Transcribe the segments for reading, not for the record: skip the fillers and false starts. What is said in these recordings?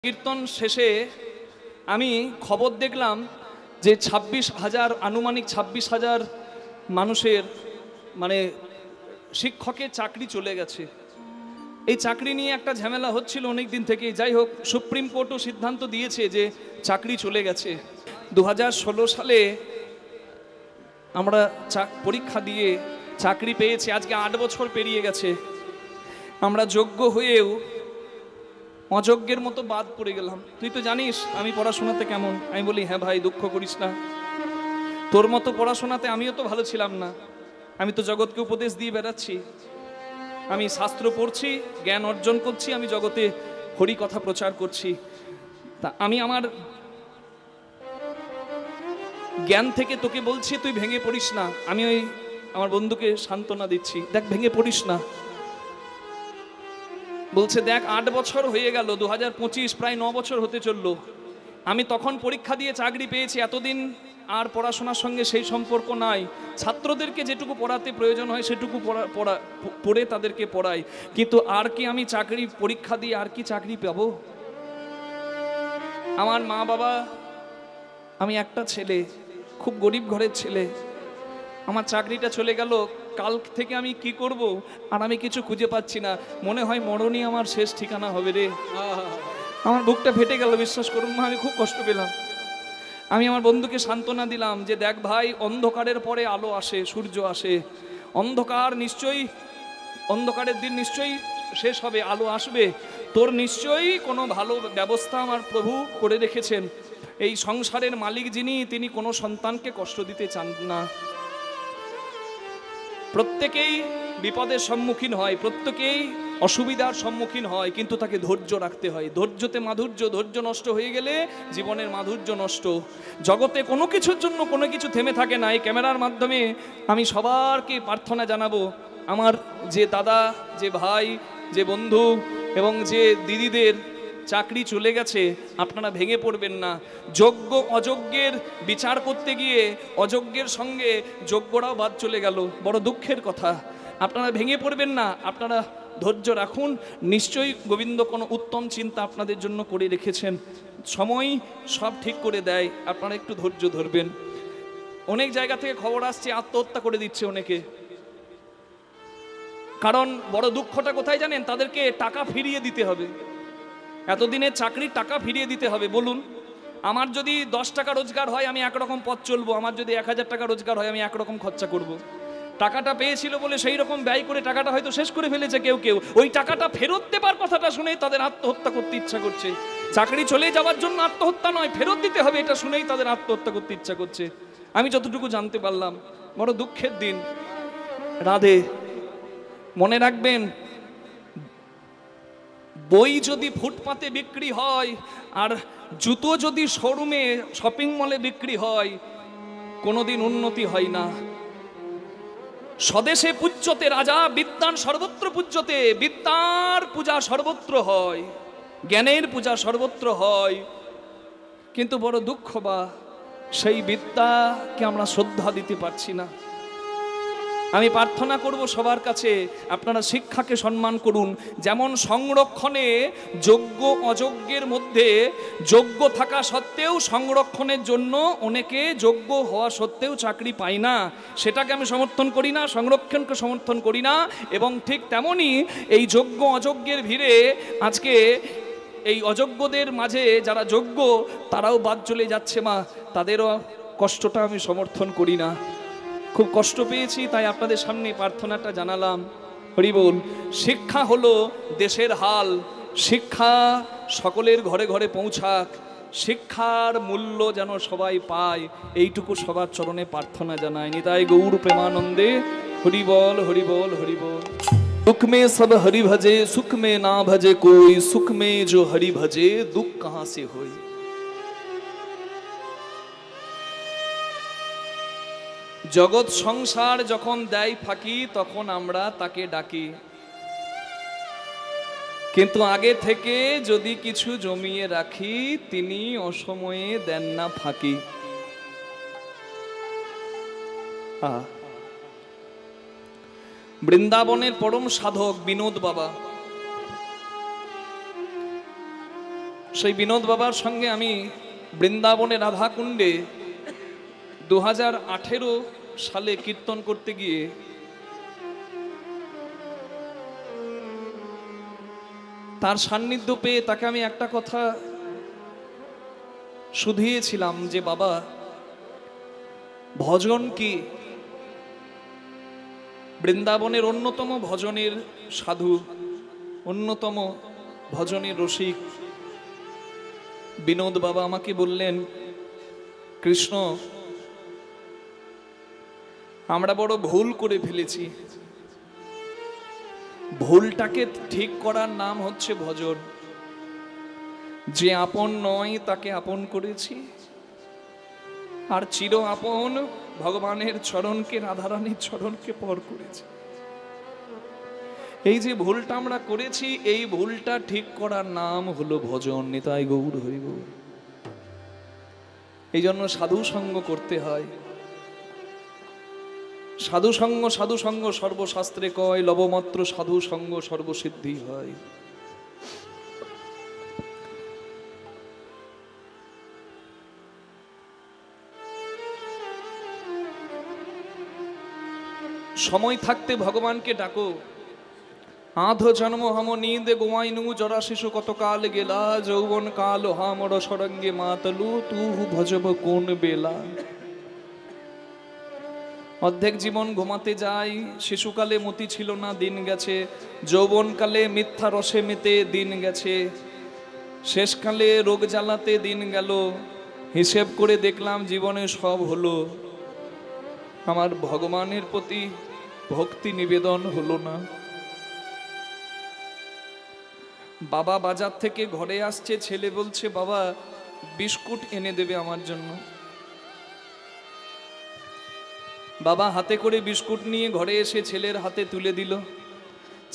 কীর্তন শেষে আমি খবর দেখলাম যে 26,000 আনুমানিক 26,000 মানুষের মানে শিক্ষকের চাকরি চলে গেছে। এই চাকরি নিয়ে একটা ঝামেলা হচ্ছিল অনেক দিন থেকে। যাই হোক, সুপ্রিম কোর্টও সিদ্ধান্ত দিয়েছে যে চাকরি চলে গেছে। 2016 সালে আমরা পরীক্ষা দিয়ে চাকরি পেয়েছি, আজকে 8 বছর পেরিয়ে গেছে। আমরা যোগ্য হয়েও অযোগ্যের মতো বাদ পড়ে গেলাম। তুই তো জানিস আমি পড়াশোনাতে কেমন। আমি বলি, হ্যাঁ ভাই, দুঃখ করিস না, তোর মতো পড়াশোনাতে আমিও তো ভালো ছিলাম না। আমি তো জগৎকে উপদেশ দিয়ে বেড়াচ্ছি, আমি শাস্ত্র পড়ছি, জ্ঞান অর্জন করছি, আমি জগতে হরি কথা প্রচার করছি। তা আমি আমার জ্ঞান থেকে তোকে বলছি, তুই ভেঙে পড়িস না। আমি ওই আমার বন্ধুকে সান্ত্বনা দিচ্ছি, দেখ ভেঙে পড়িস না। বলছে, দেখ 8 বছর হয়ে গেল, 2025 প্রায় 9 বছর হতে চললো। আমি তখন পরীক্ষা দিয়ে চাকরি পেয়েছি, এতদিন আর পড়াশোনার সঙ্গে সেই সম্পর্ক নাই। ছাত্রদেরকে যেটুকু পড়াতে প্রয়োজন হয় সেটুকু পড়ে তাদেরকে পড়াই, কিন্তু আর কি আমি চাকরি পরীক্ষা দিয়ে আর কি চাকরি পাবো? আমার মা বাবা, আমি একটা ছেলে, খুব গরিব ঘরের ছেলে, আমার চাকরিটা চলে গেল। কাল থেকে আমি কি করব আর আমি কিছু খুঁজে পাচ্ছি না। মনে হয় মরণই আমার শেষ ঠিকানা হবে রে। আমার বুকটা ফেটে গেল, বিশ্বাস করুন মা, আমি খুব কষ্ট পেলাম। আমি আমার বন্ধুকে সান্ত্বনা দিলাম যে দেখ ভাই, অন্ধকারের পরে আলো আসে, সূর্য আসে। অন্ধকারের দিন নিশ্চয়ই শেষ হবে, আলো আসবে। তোর নিশ্চয়ই কোনো ভালো ব্যবস্থা আমার প্রভু করে রেখেছেন। এই সংসারের মালিক যিনি, তিনি কোনো সন্তানকে কষ্ট দিতে চান না। প্রত্যেকেই বিপদের সম্মুখীন হয়, প্রত্যেকেই অসুবিধার সম্মুখীন হয়, কিন্তু তাকে ধৈর্য রাখতে হয়। ধৈর্যতে মাধুর্য, ধৈর্য নষ্ট হয়ে গেলে জীবনের মাধুর্য নষ্ট। জগতে কোনো কিছুর জন্য কোনো কিছু থেমে থাকে না। এই ক্যামেরার মাধ্যমে আমি সবারকে প্রার্থনা জানাবো, আমার যে দাদা, যে ভাই, যে বন্ধু এবং যে দিদিদের চাকরি চলে গেছে, আপনারা ভেঙে পড়বেন না। যোগ্য অযোগ্যের বিচার করতে গিয়ে অযোগ্যের সঙ্গে যোগ্যরাও বাদ চলে গেল, বড় দুঃখের কথা। আপনারা ভেঙে পড়বেন না, আপনারা ধৈর্য রাখুন। নিশ্চয়ই গোবিন্দ কোনো উত্তম চিন্তা আপনাদের জন্য করে রেখেছেন। সময় সব ঠিক করে দেয়, আপনারা একটু ধৈর্য ধরবেন। অনেক জায়গা থেকে খবর আসছে আত্মহত্যা করে দিচ্ছে অনেকে। কারণ বড় দুঃখটা কোথায় জানেন? তাদেরকে টাকা ফিরিয়ে দিতে হবে, এতদিনের চাকরির টাকা ফিরিয়ে দিতে হবে। বলুন, আমার যদি 10 টাকা রোজগার হয় আমি একরকম পথ চলবো, আমার যদি 1000 টাকা রোজগার হয় আমি একরকম খরচা করব। টাকাটা পেয়েছিল বলে সেই রকম ব্যয় করে টাকাটা হয়তো শেষ করে ফেলেছে কেউ কেউ। ওই টাকাটা ফেরত দেবার কথাটা শুনেই তাদের আত্মহত্যা করতে ইচ্ছা করছে। চাকরি চলে যাওয়ার জন্য আত্মহত্যা নয়, ফেরত দিতে হবে, এটা শুনেই তাদের আত্মহত্যা করতে ইচ্ছা করছে। আমি যতটুকু জানতে পারলাম, বড় দুঃখের দিন। রাধে, মনে রাখবেন, বই যদি ফুটপাতে বিক্রি হয় আর জুতো যদি শোরুমে, শপিং মলে বিক্রি হয়, কোনোদিন উন্নতি হয় না। স্বদেশে পূজ্যতে রাজা, বিদ্যান সর্বত্র পূজ্যতে। বিদ্যার পূজা সর্বত্র হয়, জ্ঞানের পূজা সর্বত্র হয়, কিন্তু বড় দুঃখ বা সেই বিদ্যাকে আমরা শ্রদ্ধা দিতে পারছি না। আমি প্রার্থনা করব সবার কাছে, আপনারা শিক্ষাকে সম্মান করুন। যেমন সংরক্ষণে যোগ্য অযোগ্যের মধ্যে যোগ্য থাকা সত্ত্বেও সংরক্ষণের জন্য অনেকে যোগ্য হওয়া সত্ত্বেও চাকরি পায় না, সেটাকে আমি সমর্থন করি না, সংরক্ষণকে সমর্থন করি না। এবং ঠিক তেমনই এই যোগ্য অযোগ্যের ভিড়ে আজকে এই অযোগ্যদের মাঝে যারা যোগ্য তারাও বাদ চলে যাচ্ছে মা, তাদেরও কষ্টটা আমি সমর্থন করি না। খুব কষ্ট পেয়েছি, তাই আপনাদের সামনে প্রার্থনাটা জানালাম। হরি বল। শিক্ষা হলো দেশের হাল, শিক্ষা সকলের ঘরে ঘরে পৌঁছাক, শিক্ষার মূল্য যেন সবাই পায়, এইটুকু সবার চরণে প্রার্থনা জানাই। নিতাই গৌর প্রেমানন্দে। হরি বল, হরি বল, হরি বল। दुख में सब हरि भजे, सुख में ना भजे कोई, सुख में जो हरि भजे दुख कहां से होई। জগৎ সংসার যখন দেয় ফাঁকি, তখন আমরা তাকে ডাকি, কিন্তু আগে থেকে যদি কিছু জমিয়ে রাখি, তিনি অসময়ে দেন না ফাঁকি। বৃন্দাবনের পরম সাধক বিনোদ বাবা, সেই বিনোদ বাবার সঙ্গে আমি বৃন্দাবনে রাধাকুণ্ডে 2018 সালে কীর্তন করতে গিয়ে তার সান্নিধ্য পেয়ে তাকে আমি একটা কথা শুধিয়েছিলাম যে বাবা, ভজন কি? বৃন্দাবনের অন্যতম ভজনের সাধু, অন্যতম ভজনের রসিক বিনোদ বাবা আমাকে বললেন, কৃষ্ণ, আমরা বড় ভুল করে ফেলেছি। ভুলটাকে ঠিক করার নাম হচ্ছে ভজন। যে আপন নয় তাকে আপন করেছি, আর চির আপন ভগবানের চরণকে, রাধারানীর চরণকে পর করেছি। এই যে ভুলটা আমরা করেছি, এই ভুলটা ঠিক করার নাম হলো ভজন। নিতাই গৌর হরি গৌর। এই জন্য সাধু সঙ্গ করতে হয়। সাধু সঙ্গ সর্বশাস্ত্রে কয়, লবমাত্র সাধু সঙ্গ সর্বসিদ্ধি হয়। সময় থাকতে ভগবানকে ডাকো। আধ জন্ম হম নীদ গোয়াইনু জরা শিশু কত কাল গেলা, যৌবন কাল হামর সরঙ্গে মাতলু তুহু ভজব কোন বেলা। অর্ধেক জীবন ঘুমাতে যাই, শিশুকালে মতি ছিল না, দিন গেছে। যৌবনকালে মিথ্যা রসে মেতে দিন গেছে। শেষকালে রোগ জ্বালাতে দিন গেল। হিসেব করে দেখলাম জীবনে সব হলো, আমার ভগবানের প্রতি ভক্তি নিবেদন হলো না। বাবা বাজার থেকে ঘরে আসছে, ছেলে বলছে, বাবা বিস্কুট এনে দেবে আমার জন্য। বাবা হাতে করে বিস্কুট নিয়ে ঘরে এসে ছেলের হাতে তুলে দিল।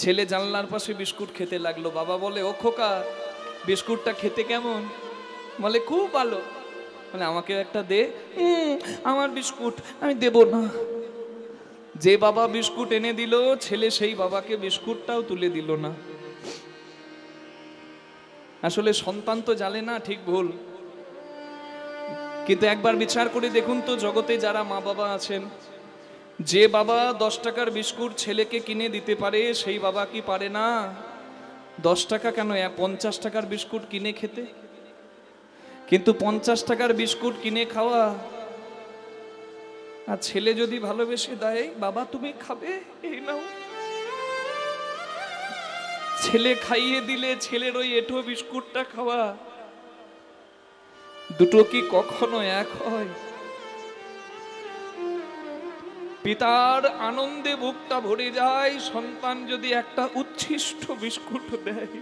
ছেলে জানলার পাশে বিস্কুট খেতে লাগলো। বাবা বলে, ও খোকা, বিস্কুটটা খেতে কেমন? বলে, খুব ভালো। বলে, আমাকে একটা দে। আমার বিস্কুট আমি দেব না। যে বাবা বিস্কুট এনে দিল, ছেলে সেই বাবাকে বিস্কুটটাও তুলে দিল না। আসলে সন্তান তো জানে না ঠিক ভুল, কিন্তু একবার বিচার করে দেখুন তো, জগতে যারা মা বাবা আছেন, যে বাবা 10 টাকার বিস্কুট ছেলেকে কিনে দিতে পারে, সেই বাবা কি পারে না 10 টাকা কেন 50 টাকার বিস্কুট কিনে খেতে? কিন্তু 50 টাকার বিস্কুট কিনে খাওয়া, আর ছেলে যদি ভালোবেসে দেয়, বাবা তুমি খাবে, এই নাও। ছেলে খাইয়ে দিলে ছেলের ওই এঁঠো বিস্কুটটা খাওয়া, দুটো কি কখনো এক হয়? পিতার আনন্দে বুকটা ভরে যায় সন্তান যদি একটা উচ্ছিষ্ট বিস্কুট দেয়।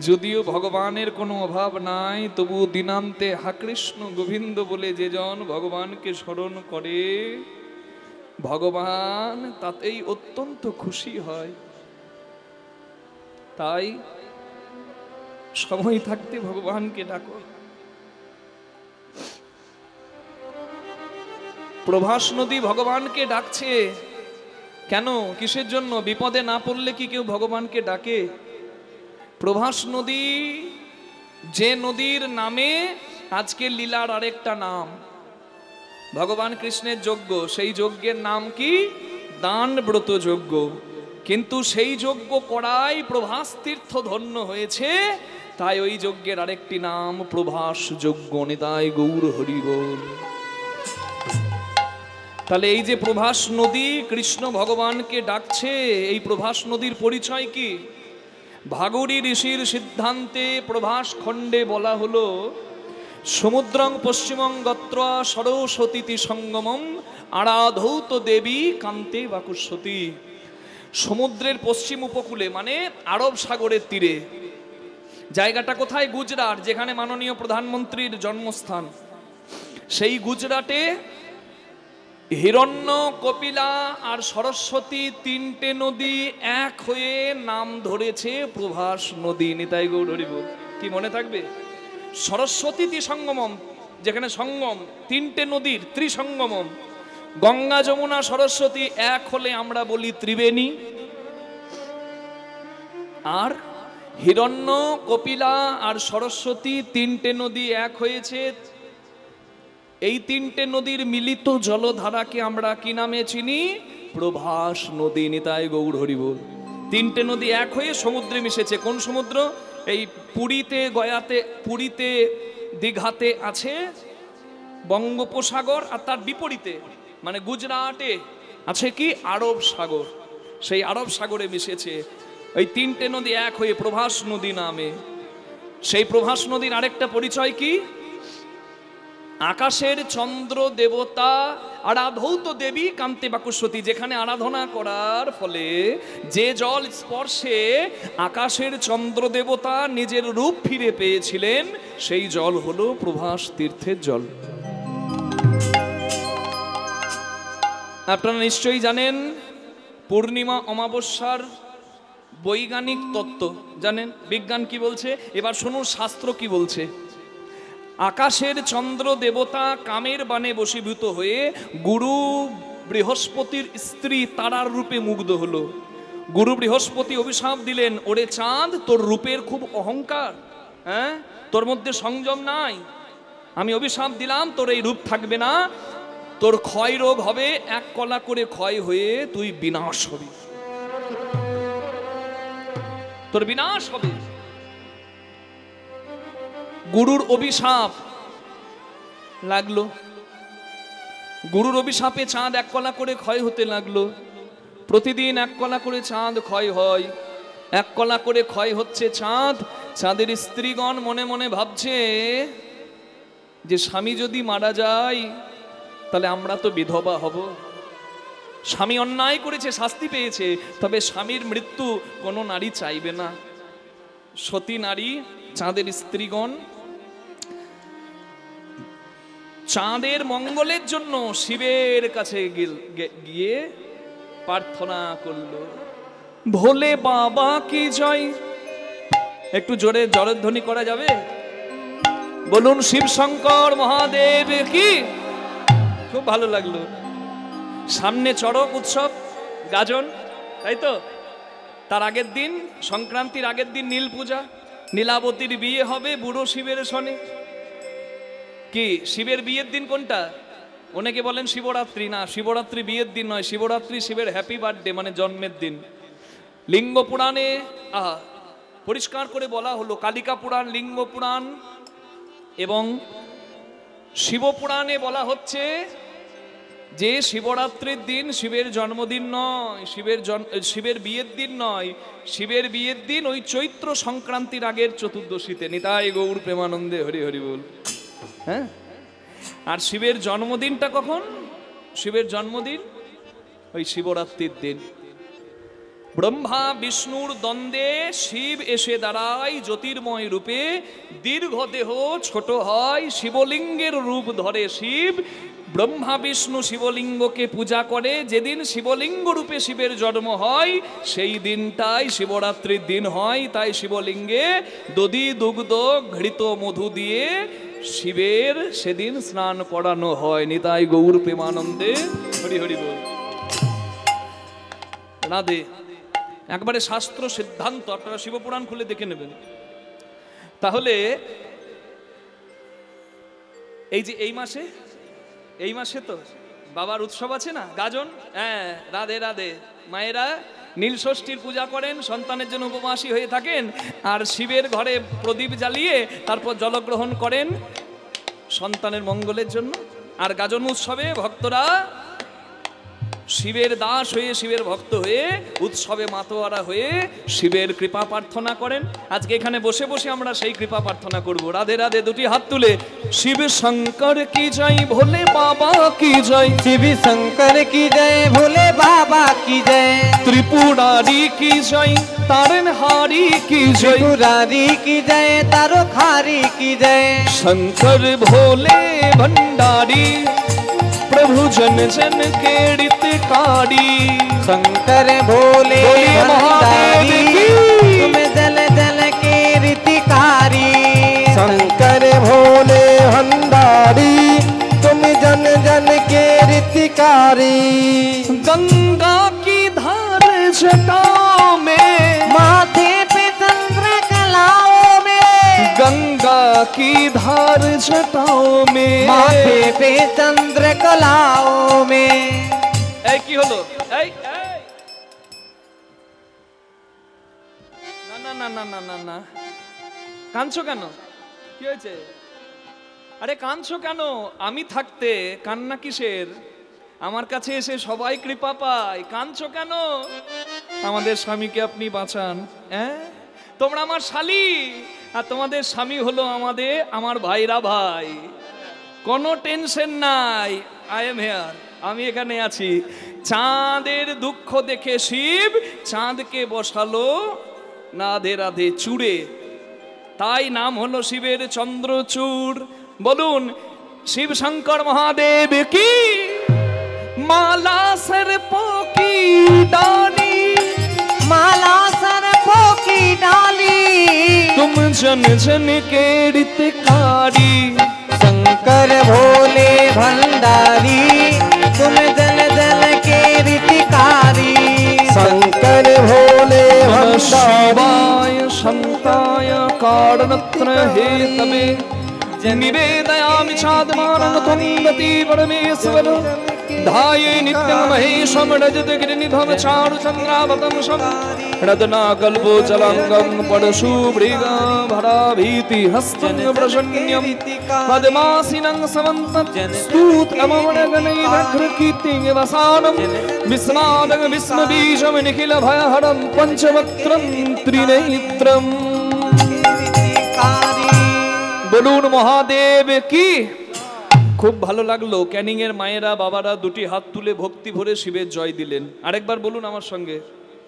যদিও ভগবানের কোনো অভাব নাই, তবু দিনান্তে হা কৃষ্ণ গোবিন্দ বলে যে জন ভগবানকে স্মরণ করে, ভগবান তাতেই অত্যন্ত খুশি হয়। তাই সময় থাকতে ভগবানকে ডাকো। প্রভাস নদী ভগবানকে ডাকছে কেন? কিসের জন্য? বিপদে না পড়লে কি কেউ ভগবানকে ডাকে? প্রভাস নদী যে নদীর নামে আজকে লীলার আরেকটা নাম, ভগবান কৃষ্ণের যজ্ঞ, সেই যজ্ঞের নাম কি? দান ব্রত যজ্ঞ। কিন্তু সেই যজ্ঞ করাই প্রভাস তীর্থ ধন্য হয়েছে, তাই ওই যজ্ঞের আরেকটি নাম প্রভাস যজ্ঞ। নিতাই গৌর হরি বল। তাহলে এই যে প্রভাস নদী কৃষ্ণ ভগবানকে ডাকছে, এই প্রভাস নদীর পরিচয় কি? ভাগরী ঋষির সিদ্ধান্তে প্রভাস খণ্ডে বলা হলো, সমুদ্রং পশ্চিমং গত্রা সরস্বতী সঙ্গমম আরাধৌত দেবী কান্তে বাকুস্বতী। সমুদ্রের পশ্চিম উপকূলে, মানে আরব সাগরের তীরে। জায়গাটা কোথায়? গুজরাট, যেখানে মাননীয় প্রধানমন্ত্রীর জন্মস্থান। সেই গুজরাটে হিরণ্য, কপিলা আর সরস্বতী তিনটে নদী এক হয়ে নাম ধরেছে প্রভাস নদী। নিতাই গৌর হরি বল। কি মনে থাকবে? সরস্বতী সঙ্গমম, যেখানে সঙ্গম তিনটে নদীর, ত্রিসঙ্গমম। গঙ্গা, যমুনা, সরস্বতী এক হলে আমরা বলি ত্রিবেণী। আর হিরণ্য, কপিলা আর সরস্বতী তিনটে নদী এক হয়েছে। এই তিনটে নদীর মিলিত জলধারাকে আমরা কি নামে চিনি? প্রভাস নদী। নিতাই গৌর হরি বল। তিনটে নদী এক হয়ে সমুদ্রে মিশেছে। কোন সমুদ্র? এই পুরীতে, গয়াতে, পুরীতে, দীঘাতে আছে বঙ্গোপসাগর, আর তার বিপরীতে মানে গুজরাটে আছে কি? আরব সাগর। সেই আরব সাগরে মিশেছে। ওই তিনটে নদী এক হয়ে প্রভাস নদী নামে। সেই প্রভাস নদীর আরেকটা পরিচয় কি? আকাশের চন্দ্র দেবতা আরাধৌত দেবী কান্তে বাকুস্বতী, যেখানে আরাধনা করার ফলে যে জল স্পর্শে আকাশের চন্দ্র দেবতা নিজের রূপ ফিরে পেয়েছিলেন, সেই জল হলো প্রভাস তীর্থের জল। আপনারা নিশ্চয়ই জানেন পূর্ণিমা অমাবস্যার বৈজ্ঞানিক তত্ত্ব জানেন, বিজ্ঞান কি বলছে। এবার শুনুন শাস্ত্র কি বলছে। আকাশের চন্দ্র দেবতা কামের বাণে বশীভূত হয়ে গুরু বৃহস্পতির স্ত্রী তারার রূপে মুগ্ধ হলো। গুরু বৃহস্পতি অভিশাপ দিলেন, ওরে চাঁদ, তোর রূপের খুব অহংকার, হ্যাঁ, তোর মধ্যে সংযম নাই। আমি অভিশাপ দিলাম তোর এই রূপ থাকবে না, তোর ক্ষয় রোগ হবে, এক কলা করে ক্ষয় হয়ে তুই বিনাশ হবি, তোর বিনাশ হবে। গুরুর অভিশাপ লাগলো। গুরুর অভিশাপে চাঁদ এক কলা করে ক্ষয় হতে লাগলো। প্রতিদিন এক কলা করে চাঁদ ক্ষয় হয়, এক কলা করে ক্ষয় হচ্ছে চাঁদ। চাঁদের স্ত্রীগণ মনে মনে ভাবছে যে স্বামী যদি মারা যায় তাহলে আমরা তো বিধবা হব। স্বামী অন্যায় করেছে, শাস্তি পেয়েছে, তবে স্বামীর মৃত্যু কোনো নারী চাইবে না। সতী নারী চাঁদের স্ত্রীগণ চাঁদের মঙ্গলের জন্য শিবের কাছে গিয়ে প্রার্থনা করলো, ভোলে বাবা কি জয়। একটু জোরে জয়ধ্বনি করা যাবে? বলুন শিব শঙ্কর মহাদেব কি। খুব ভালো লাগলো। সামনে চড়ক উৎসব, গাজন, তাই তো? তার আগের দিন, সংক্রান্তির আগের দিন নীল পূজা, নীলাবতীর বিয়ে হবে বুড়ো শিবের সনে। কি শিবের বিয়ের দিন কোনটা? অনেকে বলেন শিবরাত্রি। না, শিবরাত্রি বিয়ের দিন নয়, শিবরাত্রি শিবের হ্যাপি বার্থডে মানে জন্মের দিন। লিঙ্গ পুরাণে পরিষ্কার করে বলা হলো, কালিকা পুরাণ, লিঙ্গ পুরাণ এবং শিবপুরাণে বলা হচ্ছে যে শিবরাত্রির দিন শিবের জন্মদিন নয়, শিবের বিয়ের দিন নয়। শিবের বিয়ের দিন ওই চৈত্র সংক্রান্তির আগের চতুর্দশীতে। নিতাই গৌর প্রেমানন্দে হরি হরি বল। হ্যাঁ, আর শিবের জন্মদিনটা কখন? শিবের জন্মদিন ওই শিবরাত্রির দিন। ব্রহ্মা বিষ্ণুর দ্বন্দ্বে শিব এসে দাঁড়ায় জ্যোতির্ময় রূপে, দীর্ঘ দেহ ছোট হয়, শিবলিঙ্গের রূপ ধরে শিব। ব্রহ্মা বিষ্ণু শিবলিঙ্গকে পূজা করে। যেদিন শিবলিঙ্গ রূপে শিবের জন্ম হয় সেই দিনটাই শিবরাত্রির দিন হয়। তাই শিবলিঙ্গে দধি দুগ্ধ ঘৃত মধু দিয়ে শিবের সেদিন স্নান করানো হয়। নিতাই গৌর প্রেমানন্দে হরি হরি বল। রাধে। একবারে শাস্ত্র সিদ্ধান্ত, আপনারা শিবপুরাণ খুলে দেখে নেবেন। তাহলে এই যে এই মাসে তো বাবার উৎসব আছে না, গাজন। হ্যাঁ, রাধে রাধে। মায়েরা নীল ষষ্ঠীর পূজা করেন, সন্তানের জন্য উপবাসী হয়ে থাকেন, আর শিবের ঘরে প্রদীপ জ্বালিয়ে তারপর জলগ্রহণ করেন সন্তানের মঙ্গলের জন্য। আর গাজন উৎসবে ভক্তরা শিবের দাস হয়ে, শিবের ভক্ত হয়ে, উৎসবে মাতোয়ারা হয়ে শিবের কৃপা প্রার্থনা করেন। আজকে এখানে বসে বসে আমরা সেই কৃপা প্রার্থনা করব। রাধে রাধে। দুটি হাত তুলে শিব শঙ্কর কি জয়, ভোলে বাবা কি জয়। শিব শঙ্কর কি জয়, ভোলে বাবা কি জয়। ত্রিপুরারি কি জয়, তারনহারি কি জয়। ত্রিপুরারি কি জয়, তারখারি কি জয়। शंकर भोले भंडारी प्रभु जन जन के हितकारी। शंकर भोले भंडारी तुम जल जल के हितकारी। शंकर भोले भंडारी तुम जन जन के हितकारी। गंगा की धार जटाओं में, माथे पे चंद्र गंगा की धार जटाओं में, माथे पे चंद्र कलाओं में। এই কি হলো? এই না না না না না না, কাঁদছো কেন? কি হয়েছে? আরে কাঁদছো কেন? আমি থাকতে কান্না কিসের? আমার কাছে এসে সবাই কৃপা পায়, কাঁদছো কেন? আমাদের স্বামীকে আপনি বাঁচান। হ্যাঁ, তোমরা আমার শালী, আর তোমাদের স্বামী হলো আমার ভাইরা ভাই। কোনো টেনশন নাই, আই এম হেয়ার, আমি এখানে আছি। চাঁদের দুঃখ দেখে শিব চাঁদকে বসালো রাধে রাধে চূড়ে, তাই নাম হলো শিবের চন্দ্রচূড়। বলুন শিব শঙ্কর মহাদেব কি। माला सर्पों की डाली, माला सर्पों की डाली, तुम जन जन के रितकारी, शंकर भोले भंडारी, तुम जन जन के रितकारी, शंकर भोले शिवाय शांताय कारणत्र हेतवे, निवेदयामि चात्मानं त्वं गति परमेश्वर, धाये नित्यं महेशं रजतगिरिनिभं चारुचन्द्रावतंसं, रत्नाकल्पोजलाङ्गं परशुभृगभराभीतिहस्तं प्रसन्यं, पद्मासीनं समन्तं स्तूतमवनगणैरघ्रकीर्तिवसानं, विस्मादं विस्मबीजं निखिलभयहरं पञ्चवक्त्रं त्रिनेत्रम्। বলুন মহাদেব কি। খুব ভালো লাগলো, ক্যানিং এর মায়েরা বাবারা দুটি হাত তুলে ভক্তি ভরে শিবের জয় দিলেন। আরেকবার বলুন আমার সঙ্গে,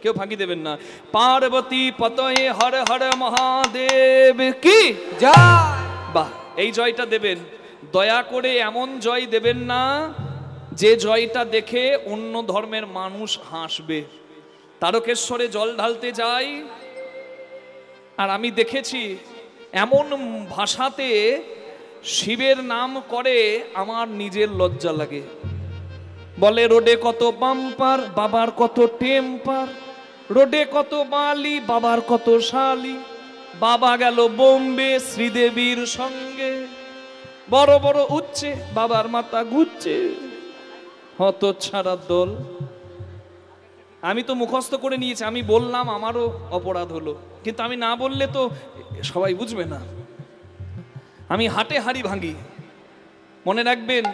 কেউ ফাঁকি দেবেন না। পার্বতী পতয়ে হর হর মহাদেব কি জয়। বাহ, এই জয়টা দেবেন, দয়া করে এমন জয় দেবেন না যে জয়টা দেখে অন্য ধর্মের মানুষ হাসবে। তারকেশ্বরে জল ঢালতে যাই, আর আমি দেখেছি এমন ভাষাতে শিবের নাম করে আমার নিজের লজ্জা লাগে। বলে রোডে কত বাম্পার, বাবার কত টেম্পার, রোডে কত বালি, বাবার কত শালি, বাবা গেল বোম্বে শ্রীদেবীর সঙ্গে, বড় বড় উঠছে বাবার মাথা ঘুরছে, হত ছাড়া দল। আমি তো মুখস্থ করে নিয়েছি, আমি বললাম আমারও অপরাধ হলো, কিন্তু আমি না বললে তো সবাই বুঝবে না। আমি হাটে হাড়ি ভাঙি। মনে রাখবেন,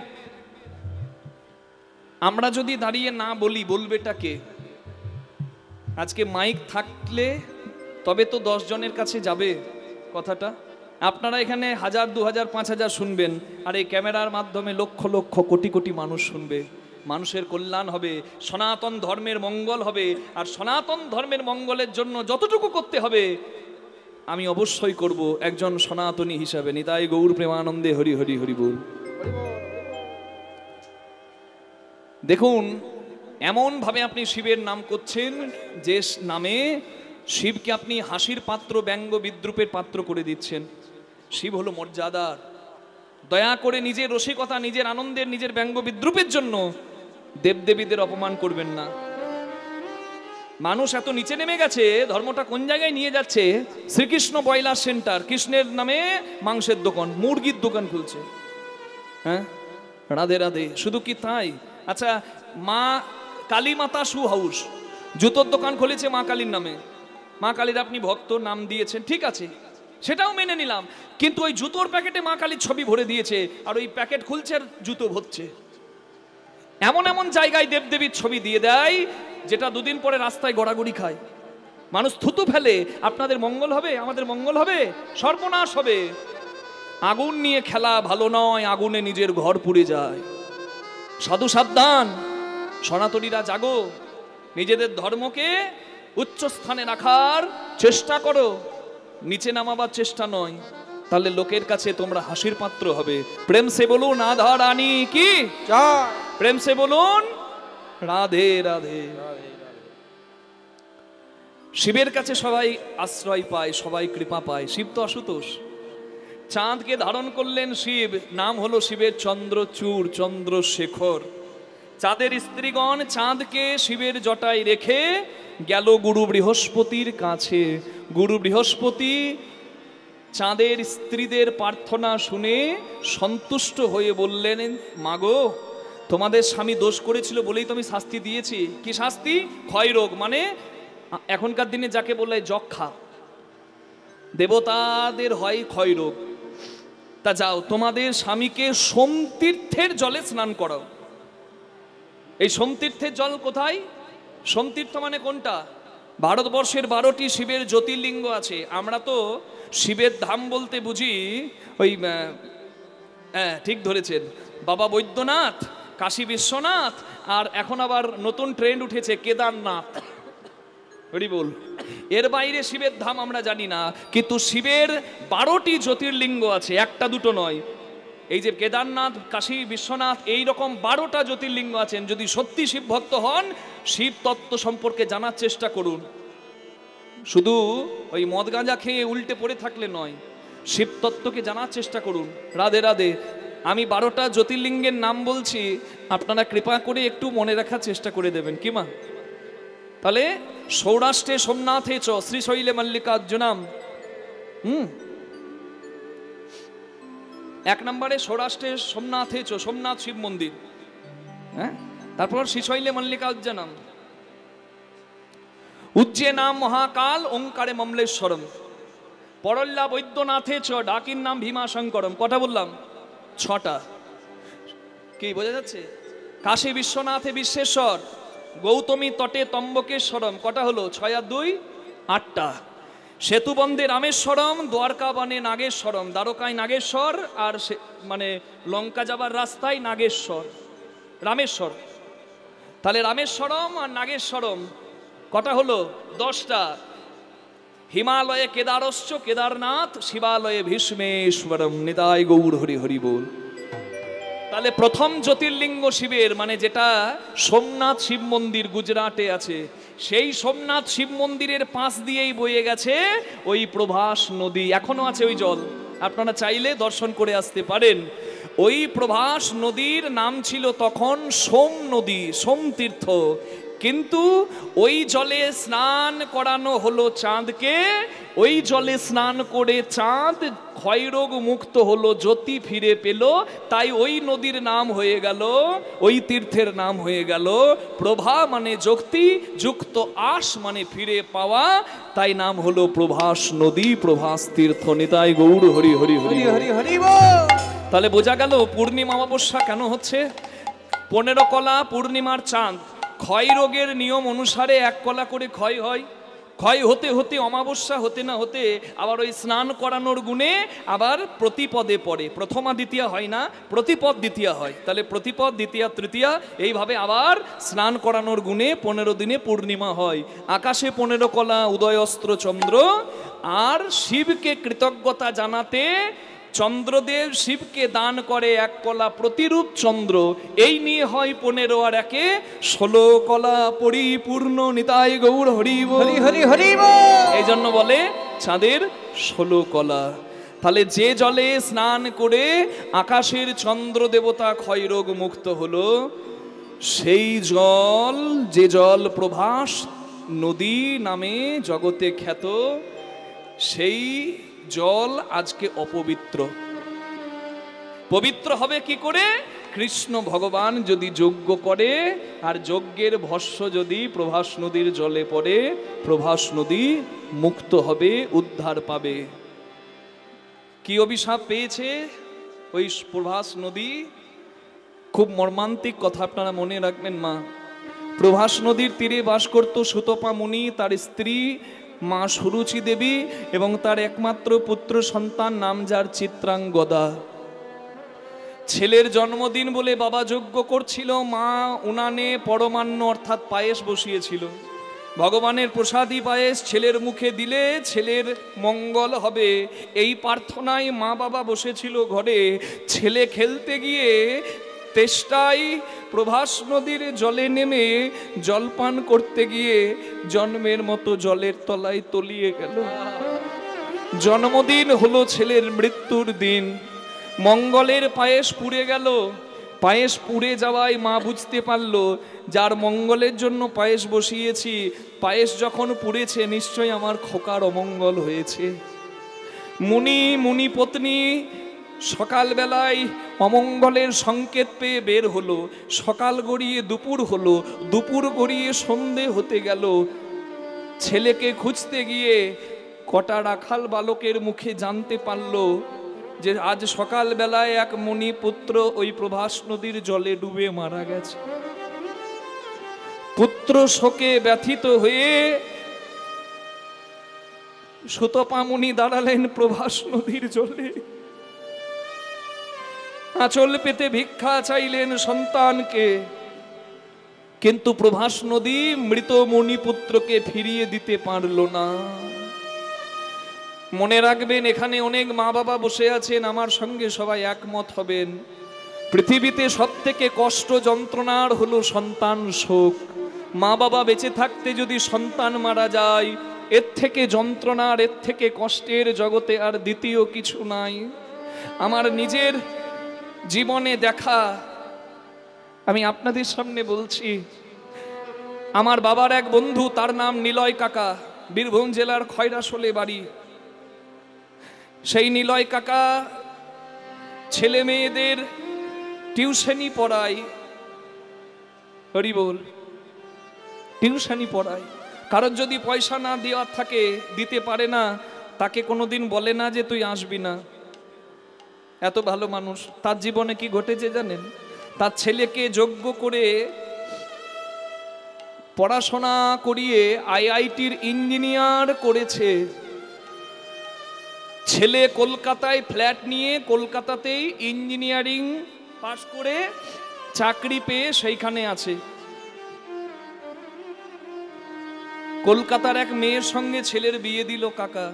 আমরা যদি দাঁড়িয়ে না বলি বলবেটা কে? আজকে মাইক থাকলে তবে তো 10 জনের কাছে যাবে কথাটা। আপনারা এখানে 1000, 2000, 5000 শুনবেন, আর এই ক্যামেরার মাধ্যমে লক্ষ লক্ষ কোটি কোটি মানুষ শুনবে। মানুষের কল্যাণ হবে, সনাতন ধর্মের মঙ্গল হবে, আর সনাতন ধর্মের মঙ্গলের জন্য যতটুকু করতে হবে আমি অবশ্যই করব একজন সনাতনী হিসাবে। নিতাই গৌর প্রেমানন্দে হরি হরি হরি বল। দেখুন এমন ভাবে আপনি শিবের নাম করছেন যে নামে শিবকে আপনি হাসির পাত্র, ব্যঙ্গ বিদ্রুপের পাত্র করে দিচ্ছেন। শিব হলো মর্যাদার। দয়া করে নিজের রসিকতা, নিজের আনন্দের, নিজের ব্যঙ্গ বিদ্রুপের জন্য দেবদেবীদের অপমান করবেন না। মানুষ এত নিচে নেমে গেছে, ধর্মটা কোন জায়গায় নিয়ে যাচ্ছে। শ্রীকৃষ্ণ ব্রয়লার সেন্টার, কৃষ্ণের নামে মাংসের দোকান, মুরগির দোকান খুলছে। হ্যাঁ, রাধে রাধে। শুধু কি তাই? আচ্ছা, মা কালী মাতা শু হাউস, জুতোর দোকান খুলেছে মা কালীর নামে। মা কালীর আপনি ভক্ত, নাম দিয়েছেন, ঠিক আছে, সেটাও মেনে নিলাম। কিন্তু ওই জুতোর প্যাকেটে মা কালীর ছবি ভরে দিয়েছে, আর ওই প্যাকেট খুলছে আর জুতো ভরছে। এমন এমন জায়গায় দেবদেবীর ছবি দিয়ে দেয় যেটা দুদিন পরে রাস্তায় গড়াগড়ি খায়, মানুষ থুতু ফেলে। আপনাদের মঙ্গল হবে, আমাদের মঙ্গল হবে, সর্বনাশ হবে। আগুন নিয়ে খেলা ভালো নয়, আগুনে নিজের ঘর পুড়ে যায়। সাধু সাবধান, সনাতনীরা জাগো, নিজেদের ধর্মকে উচ্চ স্থানে রাখার চেষ্টা করো, নিচে নামাবার চেষ্টা নয়, তাহলে লোকের কাছে তোমরা হাসির পাত্র হবে। প্রেম সে বলুন রাধা রানী কি জয়, প্রেম সে বলুন রাধে রাধে। শিবের কাছে সবাই আশ্রয় পায়, সবাই কৃপা পায়। শিব তো আশুতোষ, চাঁদকে ধারণ করলেন শিব, নাম হলো শিবের চন্দ্রচূড়, চন্দ্রশেখর। চাঁদের স্ত্রীগণ চাঁদকে শিবের জটায় রেখে গেল গুরু বৃহস্পতির কাছে। গুরু বৃহস্পতি চাঁদের স্ত্রীদের প্রার্থনা শুনে সন্তুষ্ট হয়ে বললেন, মাগো তোমাদের স্বামী দোষ করেছিল বলেই তো আমি শাস্তি দিয়েছি। কি শাস্তি? ক্ষয়রোগ, মানে এখনকার দিনে যাকে বলে যক্ষা, দেবতাদের হয় ক্ষয়রোগ। তা যাও তোমাদের স্বামীকে সোমতীর্থের জলে স্নান করাও। এই সোমতীর্থের জল কোথায়? সোমতীর্থ মানে কোনটা? ভারতবর্ষের 12টি শিবের জ্যোতির্লিঙ্গ আছে। আমরা তো শিবের ধাম বলতে বুঝি ওই হ্যাঁ ঠিক ধরেছেন, বাবা বৈদ্যনাথ, কাশী বিশ্বনাথ, আর এখন আবার নতুন ট্রেন্ড উঠেছে কেদারনাথ। হরি বল। এর বাইরে শিবের ধাম আমরা জানি না, কিন্তু শিবের 12টি জ্যোতির্লিঙ্গ আছে, একটা দুটো নয়। এই যে কেদারনাথ, কাশী বিশ্বনাথ, এই রকম 12টা জ্যোতির্লিঙ্গ আছেন। যদি সত্যি শিব ভক্ত হন, শিব তত্ত্ব সম্পর্কে জানার চেষ্টা করুন। শুধু ওই মদ গাঁজা খেয়ে উল্টে পড়ে থাকলে নয়, শিব তত্ত্বকে জানার চেষ্টা করুন। রাধে রাধে। আমি 12টা জ্যোতির্লিঙ্গের নাম বলছি, আপনারা কৃপা করে একটু মনে রাখার চেষ্টা করে দেবেন কি মা? তাহলে সৌরাষ্ট্রে সোমনাথে চ শ্রীশৈলে মল্লিকার্জুনাম। এক নম্বরে সৌরাষ্ট্রে সোমনাথে চ, সোমনাথ শিব মন্দির। হ্যাঁ, তারপর শ্রীশৈলে মল্লিকার্জুনাম। উজ্জয়িনাম মহাকাল ওঙ্কারে মমলেশ্বরম। পরল্লা বৈদ্যনাথে চ, ডাকির নাম ভীমাশঙ্করম। কটা বললাম? 6টা। কি বোঝা যাচ্ছে? কাশী বিশ্বনাথে বিশ্বেশ্বর, গৌতমী তটে তম্বকেশ্বরম। কটা হলো? 6 আর 2 8টা। সেতুবন্ধে রামেশ্বরম, দ্বারকা বনে নাগেশ্বরম। দ্বারকায় নাগেশ্বর, আর মানে লঙ্কা যাবার রাস্তায় নাগেশ্বর, রামেশ্বর। তাহলে রামেশ্বরম আর নাগেশ্বরম কটা হলো? 10টা। হিমালয়ে কেদারশ্চ কেদারনাথ, শিবালয়ে ভীষ্মেশ্বরম। নিতাই গৌর হরি হরি বল। তাহলে প্রথম জ্যোতির্লিঙ্গ শিবের, মানে যেটা সোমনাথ শিব মন্দির গুজরাটে আছে, সেই সোমনাথ শিব মন্দিরের পাশ দিয়েই বয়ে গেছে ওই প্রভাস নদী। এখনো আছে ওই জল, আপনারা চাইলে দর্শন করে আসতে পারেন। ওই প্রভাস নদীর নাম ছিল তখন সোম নদী, সোমতীর্থ। কিন্তু ওই জলে স্নান করানো হলো চাঁদকে। ওই জলে স্নান করে চাঁদ ক্ষয়রোগ মুক্ত হলো, জ্যোতি ফিরে পেল। তাই ওই নদীর নাম হয়ে গেল, ওই তীর্থের নাম হয়ে গেল প্রভা, মানে জ্যোতি, যুক্ত আস মানে ফিরে পাওয়া। তাই নাম হলো প্রভাস নদী, প্রভাস তীর্থ। নিতাই গৌর হরি হরি হরি হরি হরি। তাহলে বোঝা গেল পূর্ণিমা অমাবস্যা কেন হচ্ছে। 15 কলা পূর্ণিমার চাঁদ। ক্ষয় রোগের নিয়ম অনুসারে 1 কলা করে ক্ষয় হয়। ক্ষয় হতে হতে অমাবস্যা হতে না হতে আবার ওই স্নান করানোর গুণে আবার প্রতিপদে পড়ে। প্রথমা দ্বিতীয়া হয় না, প্রতিপদ দ্বিতীয়া হয়। তাহলে প্রতিপদ দ্বিতীয়া তৃতীয়া, এইভাবে আবার স্নান করানোর গুণে 15 দিনে পূর্ণিমা হয়। আকাশে 15 কলা উদয়স্ত্র চন্দ্র। আর শিবকে কৃতজ্ঞতা জানাতে চন্দ্রদেব শিবকে দান করে 1 কলা প্রতিরূপ চন্দ্র। এই নিয়ে হয় 15 আর 1 16 কলা পরিপূর্ণ। নিতাই গৌর হরি হরি হরি হরি। এই জন্য বলে চাঁদের 16 কলা। তাহলে যে জলে স্নান করে আকাশের চন্দ্র দেবতা ক্ষয়রোগ মুক্ত হলো, সেই জল, যে জল প্রভাস নদী নামে জগতে খ্যাত, সেই জল আজকে অপবিত্র। পবিত্র হবে কি করে? কৃষ্ণ ভগবান যদি যজ্ঞ করে, আর যজ্ঞের ভস্য যদি প্রভাস নদীর জলে পড়ে, প্রভাস নদী মুক্ত হবে, উদ্ধার পাবে। কি অভিশাপ পেয়েছে ওই প্রভাস নদী? খুব মর্মান্তিক কথা, আপনারা মনে রাখবেন মা। প্রভাস নদীর তীরে বাস করত সুতপা মুনি, তার স্ত্রী মা সুরুচি দেবী এবং তার একমাত্র পুত্র সন্তান, নাম যার চিত্রাঙ্গদা। ছেলের জন্মদিন বলে বাবা যজ্ঞ করছিল, মা উনানে পরমান্ন অর্থাৎ পায়েস বসিয়েছিল। ভগবানের প্রসাদী পায়েস ছেলের মুখে দিলে ছেলের মঙ্গল হবে, এই প্রার্থনায় মা বাবা বসেছিল ঘরে। ছেলে খেলতে গিয়ে তেষ্টায় প্রভাস নদীর জলে নেমে জলপান করতে গিয়ে জন্মের মতো জলের তলায় তলিয়ে গেল। জন্মদিন হলো ছেলের মৃত্যুর দিন। মঙ্গলের পায়েস পুড়ে গেল। পায়েস পুড়ে যাওয়ায় মা বুঝতে পারল যার মঙ্গলের জন্য পায়েস বসিয়েছি, পায়েস যখন পুড়েছে নিশ্চয়ই আমার খোকার অমঙ্গল হয়েছে। মুনি মুনি পত্নী সকালবেলায় অমঙ্গলের সংকেত পেয়ে বের হলো, সকাল গড়িয়ে দুপুর হলো, দুপুর গড়িয়ে সন্ধে হতে গেল। ছেলেকে খুঁজতে গিয়ে কটা রাখাল বালকের মুখে জানতে পারল যে আজ সকালবেলায় এক মুনি পুত্র ওই প্রভাস নদীর জলে ডুবে মারা গেছে। পুত্র শোকে ব্যথিত হয়ে সুতপা মুনি দাঁড়ালেন প্রভাস নদীর জলে, আঁচল পেতে ভিক্ষা চাইলেন সন্তানকে, কিন্তু প্রভাস নদী মৃত মণিপুত্রকে ফিরিয়ে দিতে পারল না। মনে রাখবেন, এখানে অনেক মা বাবা বসে আছেন, আমার সঙ্গে সবাই একমত হবেন, পৃথিবীতে সবথেকে কষ্ট যন্ত্রণার হলো সন্তান শোক। মা বাবা বেঁচে থাকতে যদি সন্তান মারা যায়, এর থেকে যন্ত্রণার, এর থেকে কষ্টের জগতে আর দ্বিতীয় কিছু নাই। আমার নিজের জীবনে দেখা, আমি আপনাদের সামনে বলছি। আমার বাবার এক বন্ধু, তার নাম নিলয় কাকা, বীরভূম জেলার খয়রাশোলে বাড়ি। সেই নিলয় কাকা ছেলে মেয়েদের টিউশনি পড়ায়, হরি বল, টিউশনি পড়ায়। কারণ যদি পয়সা না দেওয়ার থাকে, দিতে পারে না, তাকে কোনোদিন বলে না যে তুই আসবি না। এত ভালো মানুষ। তার জীবনে কি ঘটেছে জানেন? তার ছেলেকে যোগ্য করে পড়াশোনা করিয়ে আইআইটির ইঞ্জিনিয়ার করেছে। ছেলে কলকাতায় ফ্ল্যাট নিয়ে কলকাতাতেই ইঞ্জিনিয়ারিং পাশ করে চাকরি পেয়ে সেইখানে আছে। কলকাতার এক মেয়ের সঙ্গে ছেলের বিয়ে দিল কাকা।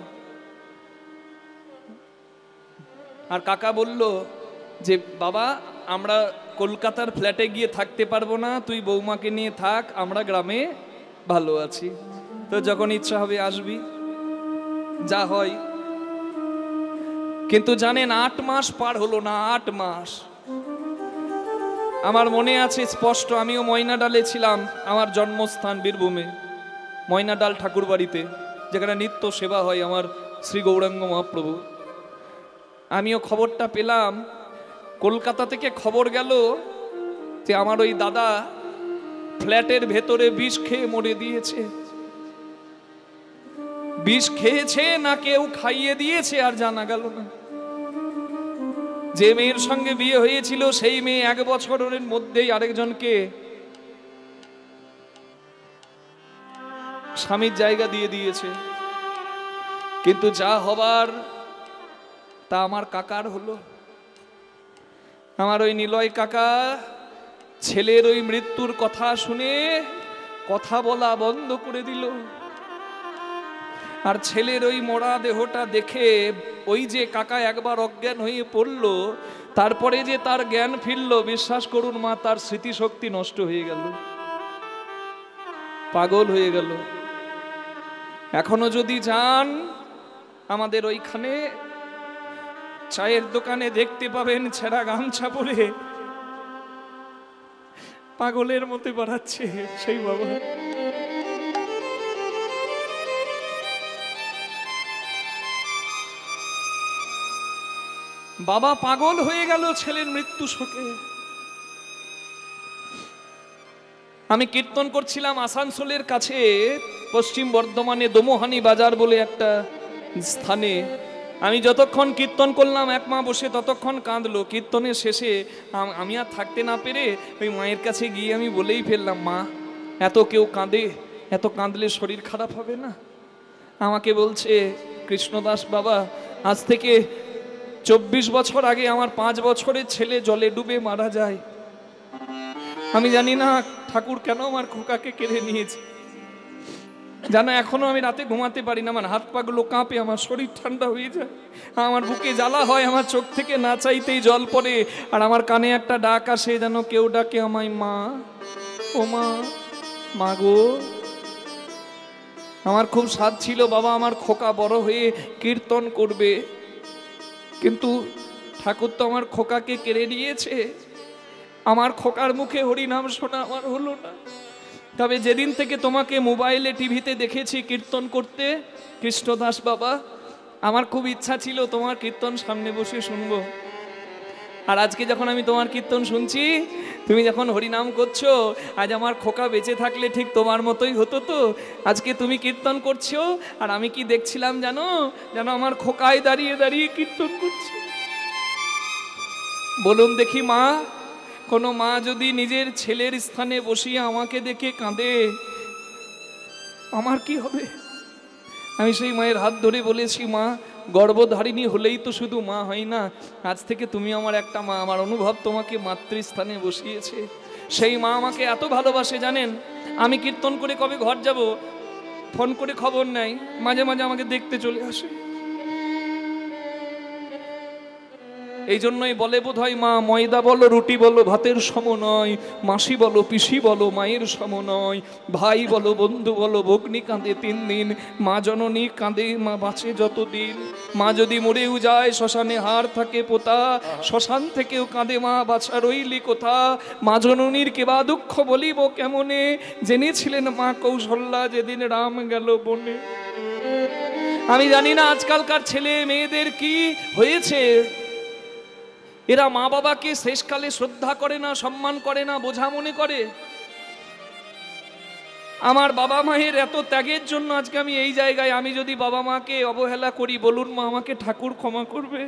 আর কাকা বলল যে বাবা, আমরা কলকাতার ফ্ল্যাটে গিয়ে থাকতে পারবো না, তুই বৌমাকে নিয়ে থাক, আমরা গ্রামে ভালো আছি, তো যখন ইচ্ছা হবে আসবি, যা হয়। কিন্তু জানেন, 8 মাস পার হলো না, 8 মাস। আমার মনে আছে স্পষ্ট, আমিও ময়নাডালে ছিলাম, আমার জন্মস্থান বীরভূমে, ময়নাডাল ঠাকুর বাড়িতে, যেখানে নিত্য সেবা হয় আমার শ্রী গৌরাঙ্গ মহাপ্রভু। আমিও খবরটা পেলাম, কলকাতা থেকে খবর গেল যে আমার ওই দাদা ফ্ল্যাটের ভেতরে বিষ খেয়ে মরে দিয়েছে। বিষ খেয়েছে না কেউ খাইয়ে দিয়েছে আর জানা গেল না। যে মেয়ের সঙ্গে বিয়ে হয়েছিল সেই মেয়ে 1 বছরের মধ্যেই আরেকজনকে স্বামীর জায়গা দিয়ে দিয়েছে। কিন্তু যা হবার তা আমার কাকার হলো। আমার ওই নিলয় কাকা ছেলের ওই মৃত্যুর কথা শুনে কথা বলা বন্ধ করে দিল। আর ছেলের ওই মরা দেহটা দেখে ওই যে কাকা একবার অজ্ঞান হয়ে পড়ল, তারপরে যে তার জ্ঞান ফিরল, বিশ্বাস করুন মা, তার স্মৃতিশক্তি নষ্ট হয়ে গেল, পাগল হয়ে গেল। এখনো যদি যান আমাদের ওইখানে চায়ের দোকানে দেখতে পাবেন ছেঁড়া গামছা পরে পাগলের মতো বাড়াচ্ছে সেই বাবা। বাবা পাগল হয়ে গেল ছেলের মৃত্যু শোকে। আমি কীর্তন করছিলাম আসানসোলের কাছে, পশ্চিম বর্ধমানে দোমোহানি বাজার বলে একটা স্থানে। আমি যতক্ষণ কীর্তন করলাম, এক মা বসে ততক্ষণ কাঁদলো। কীর্তনের শেষে আমি আর থাকতে না পেরে ওই মায়ের কাছে গিয়ে আমি বলেই ফেললাম, মা, এত কেউ কাঁদে, এত কাঁদলে শরীর খারাপ হবে না? আমাকে বলছে, কৃষ্ণদাস বাবা, আজ থেকে 24 বছর আগে আমার 5 বছরের ছেলে জলে ডুবে মারা যায়। আমি জানি না ঠাকুর কেন আমার খোকাকে কেড়ে নিয়েছে। জানো, এখনো আমি রাতে ঘুমাতে পারি না, আমার হাত পাগুলো কাঁপে, আমার শরীর ঠান্ডা হয়ে যায়, আমার বুকে জ্বালা হয়, আমার চোখ থেকে না চাইতেই জল পড়ে, আর আমার কানে একটা ডাক আসে, যেন কেউ ডাকে আমায়, মা, ও মা, মা গো। আমার খুব সাধ ছিল বাবা আমার খোকা বড় হয়ে কীর্তন করবে, কিন্তু ঠাকুর তো আমার খোকাকে কেড়ে নিয়েছে। আমার খোকার মুখে হরিনাম শোনা আমার হলো না। তবে যেদিন থেকে তোমাকে মোবাইলে টিভিতে দেখেছি কীর্তন করতে, কৃষ্ণদাস বাবা, আমার খুব ইচ্ছা ছিল তোমার কীর্তন সামনে বসে শুনবো। আর আজকে যখন আমি তোমার কীর্তন শুনছি, তুমি যখন হরিনাম করছো, আজ আমার খোকা বেঁচে থাকলে ঠিক তোমার মতোই হতো। তো আজকে তুমি কীর্তন করছো আর আমি কি দেখছিলাম জানো, যেন আমার খোকায় দাঁড়িয়ে দাঁড়িয়ে কীর্তন করছে। বলুন দেখি মা, কোনো মা যদি নিজের ছেলের স্থানে বসিয়ে আমাকে দেখে কাঁদে, আমার কি হবে? আমি সেই মায়ের হাত ধরে বলেছি, মা, গর্ভধারিণী হলেই তো শুধু মা হয় না, আজ থেকে তুমি আমার একটা মা। আমার অনুভব তোমাকে মাতৃস্থানে বসিয়েছে। সেই মা আমাকে এত ভালোবাসে জানেন, আমি কীর্তন করে কবে ঘর যাব ফোন করে খবর নেয়, মাঝে মাঝে আমাকে দেখতে চলে আসে। এই জন্যই বলে বোধ হয়, মা ময়দা বলো রুটি বলো ভাতের সম নয়, মাসি বলো পিসি বলো মায়ের সম নয়, ভাই বলো বন্ধু বলো ভগ্নি কাঁদে 3 দিন, মা জননী কাঁদে মা বাঁচে যতদিন। মা যদি মরেও যায় শ্মশানে হাড় থাকে পোতা, শ্মশান থেকেও কাঁদে মা বাছা রইলি কোথা। মা জননীর কেবা দুঃখ বলিব কেমনে, জেনেছিলেন মা কৌশল্যা যেদিন রাম গেল বনে। আমি জানি না আজকালকার ছেলে মেয়েদের কি হয়েছে, এরা মা বাবাকে শেষকালে শ্রদ্ধা করে না, সম্মান করে না, বোঝা মনে করে। আমার বাবা মায়ের এত ত্যাগের জন্য আজকে আমি এই জায়গায়। আমি যদি বাবা মাকে অবহেলা করি, বলুন মা, আমাকে ঠাকুর ক্ষমা করবে?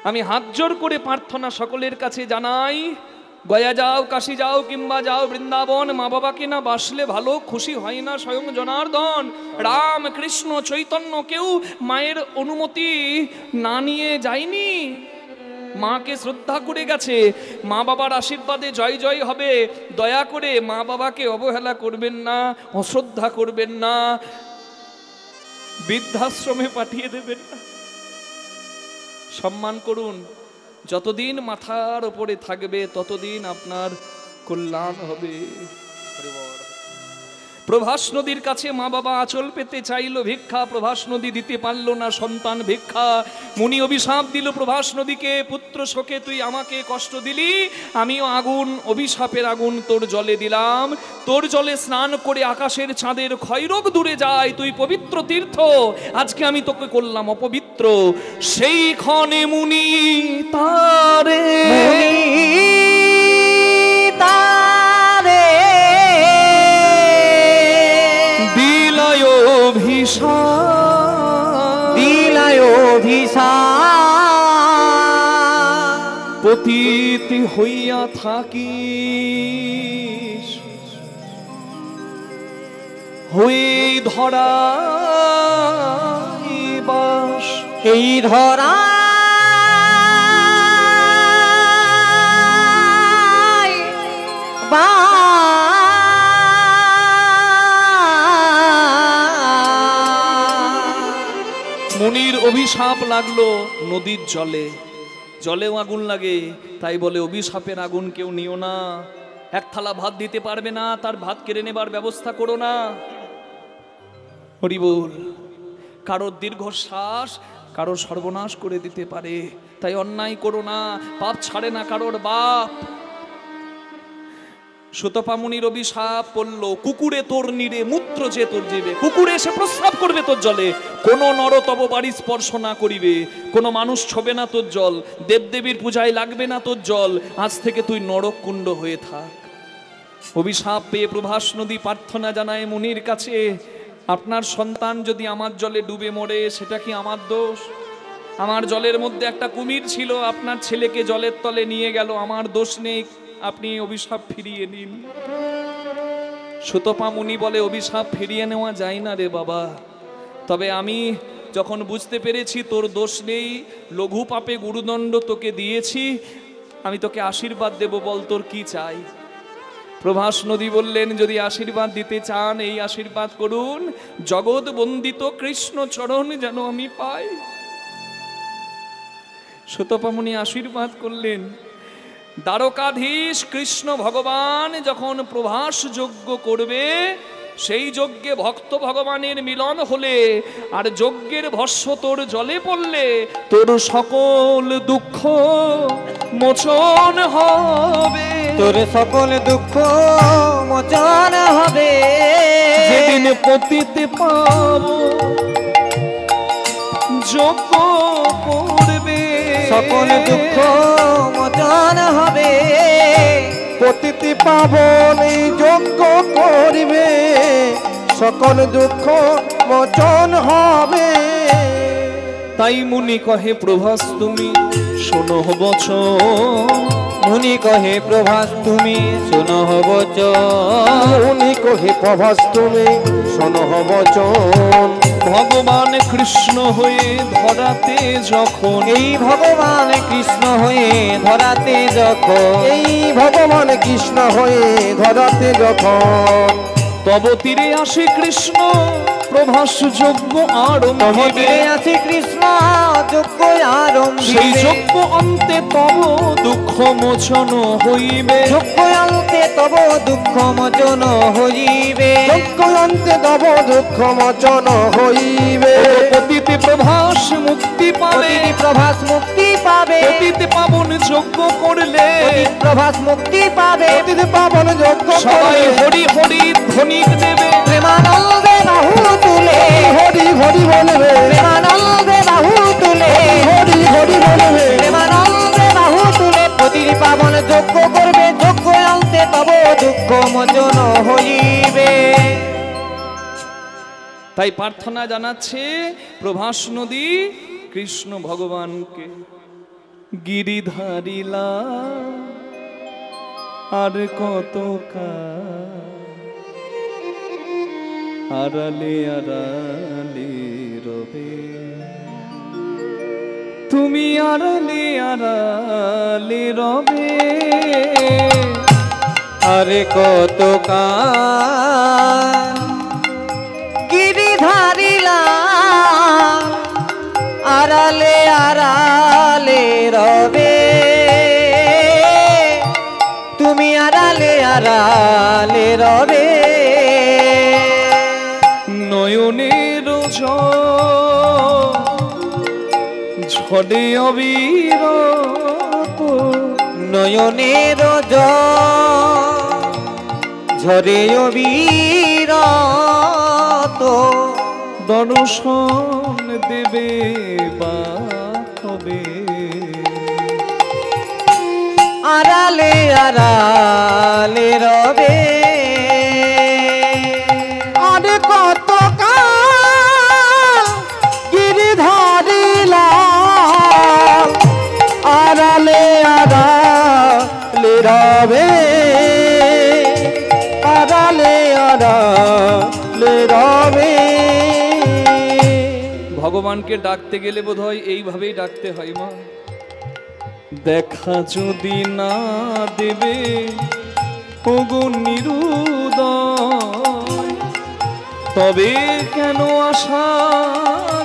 আমি হাত জোর করে প্রার্থনা সকলের কাছে জানাই, গয়া যাও, কাশী যাও, কিংবা যাও বৃন্দাবন, মা বাবাকে না বাসলে ভালো খুশি হয় না স্বয়ং জনার্দন। রাম কৃষ্ণ চৈতন্য কেউ মায়ের অনুমতি না নিয়ে যায়নি, মাকে শ্রদ্ধা করে গেছে। মা বাবার আশীর্বাদে জয় জয় হবে। দয়া করে মা বাবাকে অবহেলা করবেন না, অশ্রদ্ধা করবেন না, বৃদ্ধাশ্রমে পাঠিয়ে দেবেন না, সম্মান করুন। যতদিন মাথার উপরে থাকবে ততদিন আপনার কল্যাণ হবে। প্রভাস নদীর কাছে মা বাবা আঁচল পেতে চাইল ভিক্ষা, প্রভাস নদী দিতে পারল না সন্তান ভিক্ষা। মুনি অভিশাপ দিল প্রভাস নদীকে, পুত্র শোকে তুই আমাকে কষ্ট দিলি, আমিও আগুন, অভিশাপের আগুন তোর জলে দিলাম। তোর জলে স্নান করে আকাশের চাঁদের ক্ষয়রোগ দূরে যায়, তুই পবিত্র তীর্থ, আজকে আমি তোকে করলাম অপবিত্র। সেই ক্ষণে মুনি তারে পতিত হইয়া থাকি, হয়ে ধরা বাস, এই ধরা মুনির অভিশাপ লাগলো নদীর জলে, জলেও আগুন লাগে, তাই বলে অভিশাপের আগুন কেউ নিও না। এক থালা ভাত দিতে পারবে না, তার ভাত কেড়ে নেবার ব্যবস্থা করো না। হরি বল। কারোর দীর্ঘশ্বাস কারোর সর্বনাশ করে দিতে পারে, তাই অন্যায় করো না। পাপ ছাড়ে না কারোর বাপ। সুতপামুনির অভিশাপ পড়লো, কুকুরে তোর নিরে মূত্র যে তোর জীবে, কুকুরে এসে প্রস্রাব করবে তোর জলে, কোন নর তব বাড়ি স্পর্শ না করিবে, কোন মানুষ ছবে না তোর জল, দেবদেবীর পূজায় লাগবে না তোর জল, আজ থেকে তুই নরক কুণ্ড হয়ে থাক। অভিশাপ পেয়ে প্রভাস নদী প্রার্থনা জানায় মুনির কাছে, আপনার সন্তান যদি আমার জলে ডুবে মরে সেটা কি আমার দোষ? আমার জলের মধ্যে একটা কুমির ছিল, আপনার ছেলেকে জলের তলে নিয়ে গেল, আমার দোষ নেই, আপনি অভিশাপ ফিরিয়ে নিন। সুতপা মুনি বলে, অভিশাপ ফিরিয়ে নেওয়া যায় না রে বাবা, তবে আমি যখন বুঝতে পেরেছি তোর দোষ নেই, লঘু পাপে গুরুদণ্ড তোকে দিয়েছি, আমি তোকে আশীর্বাদ দেব, বল তোর কি চাই? প্রভাস নদী বললেন, যদি আশীর্বাদ দিতে চান এই আশীর্বাদ করুন, জগৎ বন্দিত কৃষ্ণ চরণ যেন আমি পাই। সুতপা মুনি আশীর্বাদ করলেন। দ্বারকাধীশ কৃষ্ণ ভগবান যখন প্রভাস যজ্ঞ করবে, সেই যজ্ঞে ভক্ত ভগবানের মিলন হলে আর যজ্ঞের ভস্য তোর জলে পড়লে তোর সকল দুঃখ মোচন হবে, তোর সকল দুঃখ মোচন হবে। যেদিন পতিতে পাব যোগ্য করবে সকল দুঃখ মোচন হবে। পতিতি পাবন এই যজ্ঞ করিবে সকল দুঃখ মোচন হবে। তাই মুনি কহে প্রভাস তুমি শোনো বচন, মুনি কহে প্রভাস তুমি শোনো বচন, মুনি কহে প্রভাস তুমি শোনো বচন। ভগবান কৃষ্ণ হয়ে ধরাতে যখন, এই ভগবান কৃষ্ণ হয়ে ধরাতে যখন, এই ভগবান কৃষ্ণ হয়ে ধরাতে যখন তব তীরে আসে কৃষ্ণ প্রভাস যজ্ঞ আরম্ভিবে। আছে কৃষ্ণ যজ্ঞ আরম্ভিবে। সেই যজ্ঞ অন্তে তব দুঃখ মোচন হইবে। যজ্ঞ অন্তে তব দুঃখ মোচন হইবে। যজ্ঞ অন্তে তব দুঃখ মোচন হইবে। পতিতে প্রভাস মুক্তি পাবে, পতিত প্রভাস মুক্তি পাবে। পতিতে পাবন যজ্ঞ করলে পতিত প্রভাস মুক্তি পাবে। পতিতি পাবন যজ্ঞ সবাই করলে হরি হরি ধ্বনিক দেবে। প্রেমানন্দে বাহু তুলে হরি হরি বলবে, প্রেমানন্দে বাহু তুলে হরি হরি বলবে। প্রেমানন্দে বাহু তুলে পতিত পাবন যজ্ঞ করবে। যজ্ঞ অন্তে তব দুঃখ মোচন হইবে। তাই প্রার্থনা জানাচ্ছে প্রভাস নদী কৃষ্ণ ভগবানকে, গিরিধারিলা আর কত আড়ালে আড়ালে রবে, তুমি আড়ালে আড়ালে রবে। আরে কত কাল গিরিধারিলা আড়ালে আড়ালে রবে, তুমি আড়ালে আড়ালে রবে। নয়নের ঝড়ে অবিরত, নয়নের ঝরে অবিরত, দর্শন দেবে বা কবে, আড়ালে আড়ালে রবে। আর কত কাল গিরিধারিলা আড়ালে আড়ালে রবে, আড়ালে আড়ালে রবে। ভগবানকে ডাকতে গেলে বোধহয় এইভাবেই ডাকতে হয় মা। দেখা যদি না দেবে ওগো নিরুদয়, তবে কেন আশা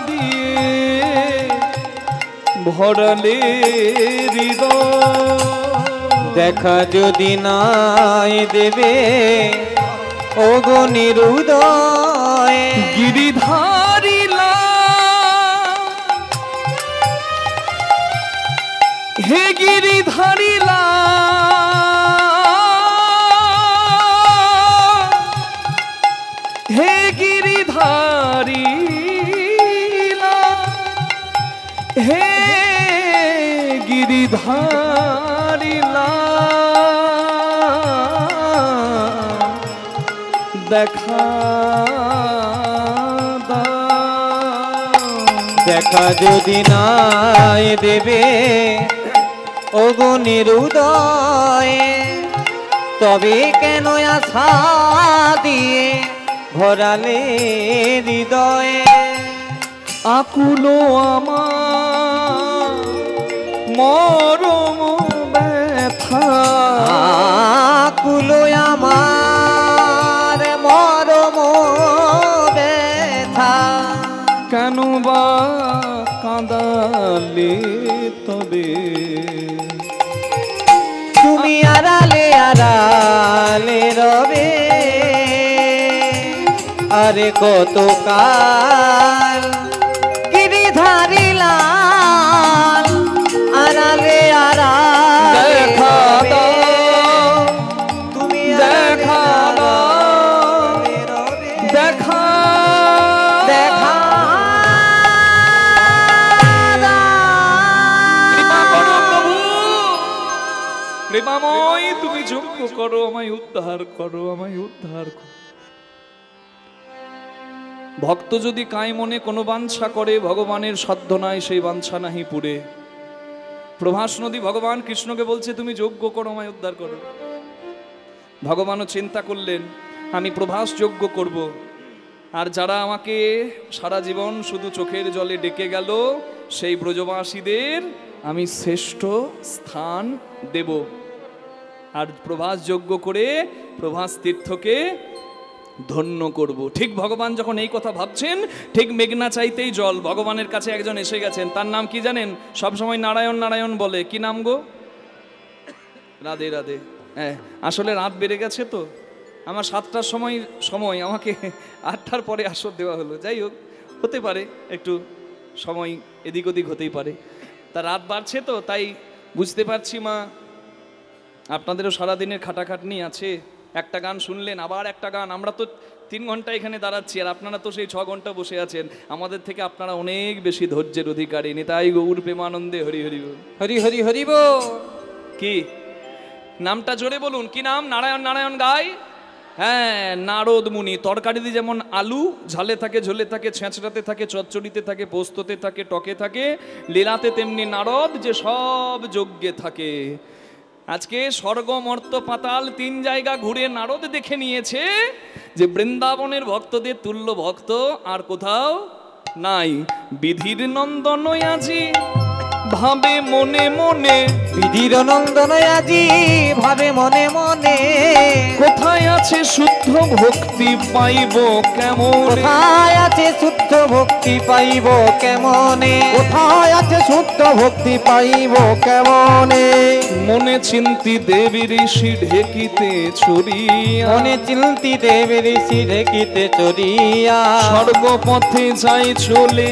দিয়ে ভরালে হৃদয়। দেখা যদি নাই দেবে ওগো নিরুদয়, গিরিধারিলা হে গিরিধারিলা, হে গিরিধারিলা, হে গিরিধারিলা, দেখা দেখা যদি নাই দেবে ওগো নিরুদয়, তবে কেন আশা দিয়ে ভরালে হৃদয়ে। আকুল আমার মরম ব্যথা, আকুল আমার মরম ব্যথা, কেন বা কাঁদালে তবে, তুমি আড়ালে আড়ালে রবে। আরে কত কাল গিরিধারিলা আড়ালে আড়ালে দেখা দাও, তুমি দেখা দাও, আড়ালে রবে। যজ্ঞ করো, আমায় উদ্ধার করো, আমায় উদ্ধার করো। ভক্ত যদি কায় মনে কোনো বাঞ্ছা করে, ভগবানের সাধ্য নাই সেই বাঞ্ছা নাহি পুরে। প্রভাস নদী ভগবান কৃষ্ণকে বলছে তুমি যজ্ঞ করো, আমায় উদ্ধার করো। ভগবানও চিন্তা করলেন আমি প্রভাস যজ্ঞ করব, আর যারা আমাকে সারা জীবন শুধু চোখের জলে ডেকে গেল সেই ব্রজবাসীদের আমি শ্রেষ্ঠ স্থান দেব। আর প্রভাস যজ্ঞ করে প্রভাস তীর্থকে ধন্য করব। ঠিক ভগবান যখন এই কথা ভাবছেন, ঠিক মেঘনা চাইতেই জল। ভগবানের কাছে একজন এসে গেছেন, তার নাম কি জানেন? সবসময় নারায়ণ নারায়ণ বলে, কি নাম গো? রাধে রাধে। হ্যাঁ, আসলে রাত বেড়ে গেছে তো, আমার 7টার সময় আমাকে 8টার পরে আসর দেওয়া হলো। যাই হোক, হতে পারে একটু সময় এদিক ওদিক হতেই পারে, তা রাত বাড়ছে তো তাই বুঝতে পারছি মা আপনাদেরও সারাদিনের খাটাখাটনি আছে। একটা গান শুনলেন, আবার একটা গান। আমরা তো 3 ঘন্টা এখানে দাঁড়াচ্ছি, আর আপনারা তো সেই 6 ঘন্টা বসে আছেন। আমাদের থেকে আপনারা অনেক বেশি ধৈর্যের অধিকারী। নিতাই গৌর প্রেমানন্দে হরি হরি বল। হরি হরি হরি বল। কি নামটা জোরে বলুন, কি নাম? নারায়ণ নারায়ণ গায়। হ্যাঁ, নারদ মুনি। তরকারিতে যেমন আলু ঝালে থাকে, ঝোলে থাকে, ছেঁচড়াতে থাকে, চচ্চড়িতে থাকে, পোস্ততে থাকে, টকে থাকে, লীলাতে তেমনি নারদ যে সব যজ্ঞে থাকে। আজকে স্বর্গ মর্ত পাতাল 3 জায়গা ঘুরে নারদ দেখে নিয়েছে যে বৃন্দাবনের ভক্তদের তুল্য ভক্ত আর কোথাও নাই। বিধির নন্দন আজি ভাবে মনে মনে, বিধির নন্দন আজি ভাবে মনে মনে, কোথায় আছে শুদ্ধ ভক্তি পাইব কেমন? কোথায় আছে শুদ্ধ ভক্তি পাইব কেমনে? কোথায় আছে শুদ্ধ ভক্তি পাইব কেমনে? মনে চিন্তি দেবী ঋষি ঢেকিতে ছড়িয়া, মনে চিন্তি দেবের ঋষি ঢেকিতে চড়িয়া, স্বর্গপথে যাই চলে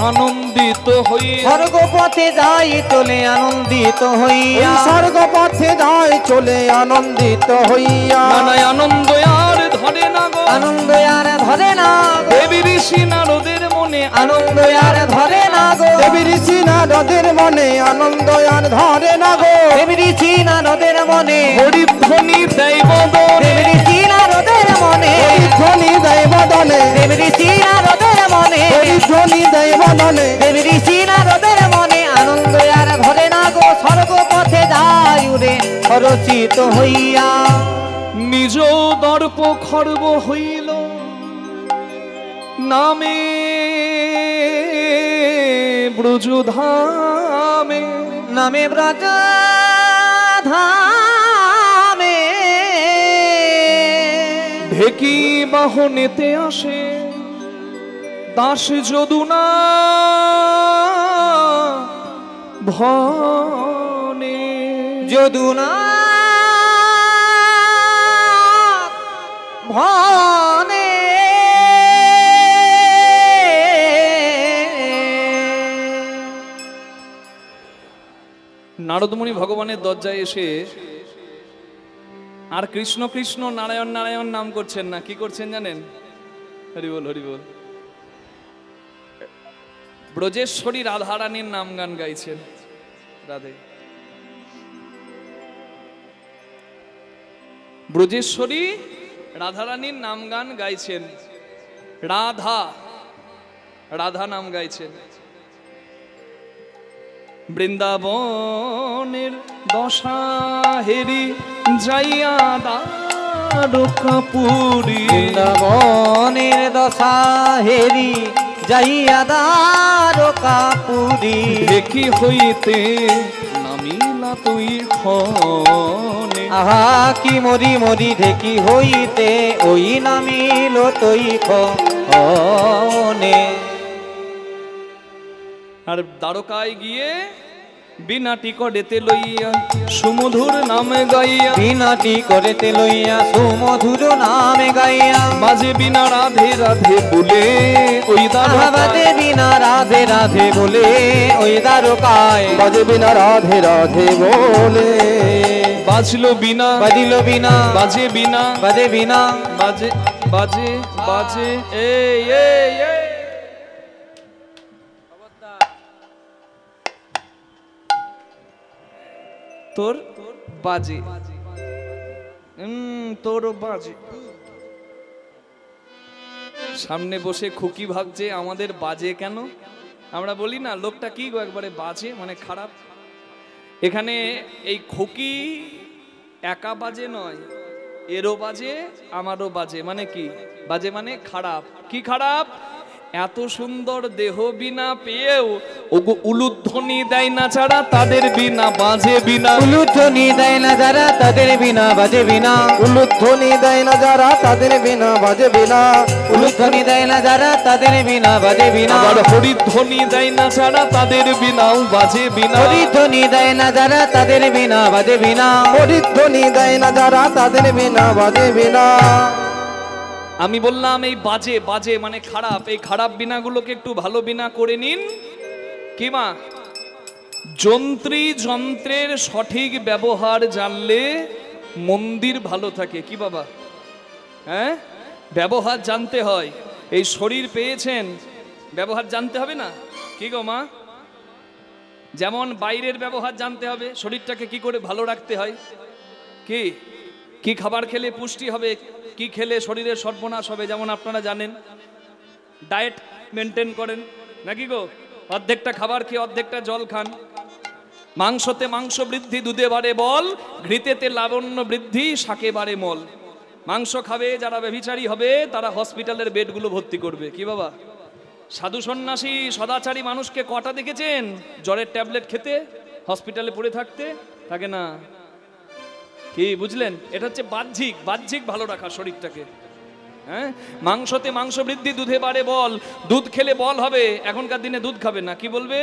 আনন্দিত হইয়া, স্বর্গপথে যাই চলে আনন্দিত হইয়া, স্বর্গ পথে যায় চলে আনন্দিত হইয়া। নানায় আনন্দ আর ধরে না গো, আনন্দ আর ধরে না গো, দেবী ঋষি নারদের মনে আনন্দ আর ধরে না গো, দেবী ঋষি নারদের মনে আনন্দ আর ধরে না গো। দেবী ঋষি নারদের মনে হরিধ্বনি দৈব দেবী ঋষি নারদের মনে, ধ্বনি দেয় বদনে, দেবী ঋষি নারদের মনে, ধ্বনি দেয় বদনে, দেবী ঋষি নারদের মনে আনন্দ আর ধরে না গো। স্বর্গপথে যায় উড়ে হরচিত হইয়া, নিজ দর্প খর্ব হইল নামে ব্রজধামে, নামে ব্রজ ধামে, ঢেকি বাহনেতে আসে দাস যদুনা ভনে, যদুনা ভনে, নারদমুনি ভগবানের দরজায় এসে আর কৃষ্ণ কৃষ্ণ নারায়ণ নারায়ণ নাম করছেন না, কি করছেন জানেন? হরি বল হরি বল। ব্রজেশ্বরী রাধারানীর নাম গান গাইছেন। রাধে। ব্রজেশ্বরী রাধারানীর নাম গান গাইছেন। রাধা রাধা নাম গাইছেন। বৃন্দাবনের দশা হেরি যাইয়া দ্বারকাপুরী, বৃন্দাবনের দশা হেরি যাইয়া দ্বারকাপুরী, দেখি হইতে নামিলা তুই খনে, আহা কি মরি মরি ঢেকি হইতে ওই নামিল তুই খনে। আর দ্বারকায় গিয়ে বিনা টিকটেতে লইয়া সুমধুর নামে গাইয়া, বিনাটি করেতে লইয়া সুমধুর নামে গাইয়া, বাজে বিনা রাধে রাধে বলে ওই বাজে বিনা রাধে রাধে বলে ওই দ্বারকায়, বাজে বিনা রাধে রাধে বলে, বাজলো বিনা বাজিল বিনা বাজে বিনা বাজে বিনা বাজে বাজে বাজে এই এই এই তোর বাজে তোর বাজে। সামনে বসে খুকি ভাবছে আমাদের বাজে কেন। আমরা বলি না লোকটা কি গো একবারে বাজে, মানে খারাপ। এখানে এই খুকি একা বাজে নয়, এরও বাজে আমারও বাজে। মানে কি বাজে? মানে খারাপ। কি খারাপ? এত সুন্দর দেহ বিনা পেয়েও ওগো উলুধ্বনি দেয় না যারা, তাদের বিনা বাজে বিনা। উলুধ্বনি দেয় না যারা, তাদের বিনা বাজে বিনা। উলুধ্বনি দেয় না যারা, তাদের বিনা বাজে বিনা। উলুধ্বনি দেয় না যারা, তাদের বিনা বাজে বিনা। আবার হরিধ্বনি দেয় না যারা, তাদের বিনাও বাজে বিনা। হরিধ্বনি দেয় না যারা, তাদের বিনা বাজে বিনা। হরিধ্বনি দেয় না যারা, তাদের বিনা বাজে বিনা। আমি বললাম এই বাজে বাজে মানে খারাপ, এই খারাপ বিনাগুলোকে একটু ভালো বিনা করে নিন। কি মা? যন্ত্রী যন্ত্রের সঠিক ব্যবহার জানলে মন্দির ভালো থাকে। কি বাবা? হ্যাঁ, ব্যবহার জানতে হয়। এই শরীর পেয়েছেন, ব্যবহার জানতে হবে না? কি গো মা? যেমন বাইরের ব্যবহার জানতে হবে, শরীরটাকে কি করে ভালো রাখতে হয়। কি কি খাবার খেলে পুষ্টি হবে, কি খেলে শরীরের সর্বনাশ হবে। যেমন আপনারা জানেন ডায়েট মেনটেন করেন নাকি গো? অর্ধেকটা খাবার খেয়ে অর্ধেকটা জল খান। মাংসতে মাংস বৃদ্ধি, দুধে বাড়ে বল, ঘৃতেতে লাবণ্য বৃদ্ধি, শাকে বাড়ে মল। মাংস খাবে যারা ব্যভিচারী হবে, তারা হসপিটালের বেডগুলো ভর্তি করবে। কি বাবা? সাধু সন্ন্যাসী সদাচারী মানুষকে কটা দেখেছেন জ্বরের ট্যাবলেট খেতে, হসপিটালে পড়ে থাকতে? থাকে না। কি বুঝলেন? এটা হচ্ছে বাহ্যিক বাহ্যিক ভালো রাখা শরীরটাকে। হ্যাঁ, মাংসতে মাংস বৃদ্ধি, দুধে বাড়ে বল। দুধ খেলে বল হবে। এখনকার দিনে দুধ খাবে না, কি বলবে?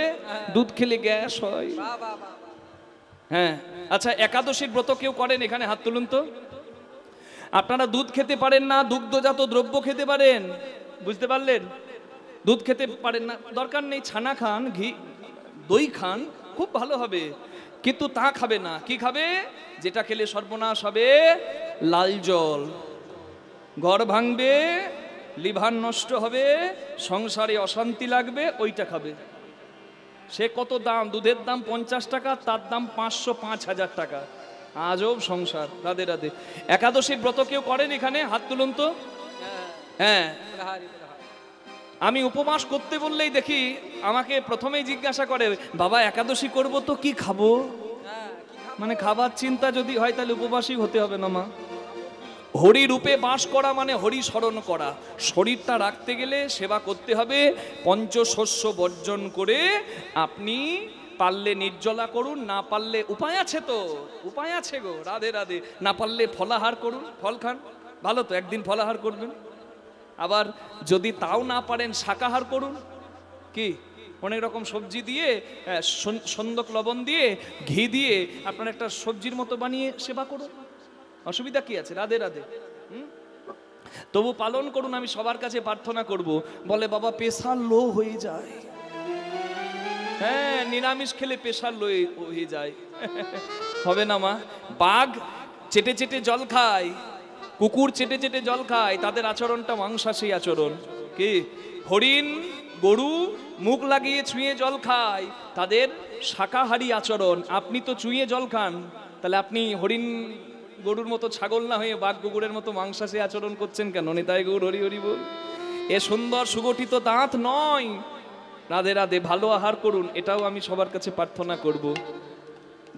দুধ খেলে গ্যাস হয়। হ্যাঁ, আচ্ছা একাদশীর ব্রত কেউ করেন এখানে? হাত তুলুন তো। আপনারা দুধ খেতে পারেন না, দুগ্ধজাত দ্রব্য খেতে পারেন, বুঝতে পারলেন? দুধ খেতে পারেন না, দরকার নেই, ছানা খান, ঘি দই খান, খুব ভালো হবে। কিন্তু তা খাবে না। কি খাবে? যেটা খেলে সর্বনাশ হবে, লাল জল। ঘর ভাঙবে, লিভার নষ্ট হবে, সংসারে অশান্তি লাগবে, ওইটা খাবে। সে কত দাম? দুধের দাম 50 টাকা, তার দাম 500-5000 টাকা। আজব সংসার। রাধে রাধে। একাদশীর ব্রত কেউ করেন এখানে? হাত তুলুন তো। হ্যাঁ, আমি উপবাস করতে বললেই দেখি আমাকে প্রথমেই জিজ্ঞাসা করে, বাবা একাদশী করব তো কি খাবো? মানে খাবার চিন্তা যদি হয় তাহলে উপবাসী হতে হবে না মা। হরি রূপে বাস করা মানে হরি স্মরণ করা। শরীরটা রাখতে গেলে সেবা করতে হবে। পঞ্চশস্য বর্জন করে আপনি পারলে নির্জলা করুন, না পারলে উপায় আছে তো, উপায় আছে গো। রাধে রাধে। না পারলে ফলাহার করুন, ফল খান, ভালো তো, একদিন ফলাহার করবেন। আবার যদি তাও না পারেন শাকাহার করুন। কি অনেক রকম সবজি দিয়ে, সন্দক লবণ দিয়ে, ঘি দিয়ে আপনার একটা সবজির মতো বানিয়ে সেবা করুন, অসুবিধা কি আছে? রাধে রাধে। তবু পালন করুন। আমি সবার কাছে প্রার্থনা করব। বলে বাবা প্রেশার লো হয়ে যায়। হ্যাঁ, নিরামিষ খেলে প্রেশার লো হয়ে যায়। হবে না মা। বাঘ চেটে চেটে জল খায়, কুকুর চেটে চেটে জল খায়, তাদের আচরণটা মাংসাশী আচরণ। কি হরিণ গরু মুখ লাগিয়ে ছুঁয়ে জল খায়, তাদের শাকাহারী আচরণ। আপনি তো চুইয়ে জল খান, তাহলে আপনি হরিণ গরুর মতো ছাগল না হয়ে বাঘ কুকুরের মতো মাংসাশী আচরণ করছেন কেন? নিতাই গৌর হরি হরি বল। এ সুন্দর সুগঠিত দাঁত নয়। রাধে রাধে। ভালো আহার করুন, এটাও আমি সবার কাছে প্রার্থনা করব।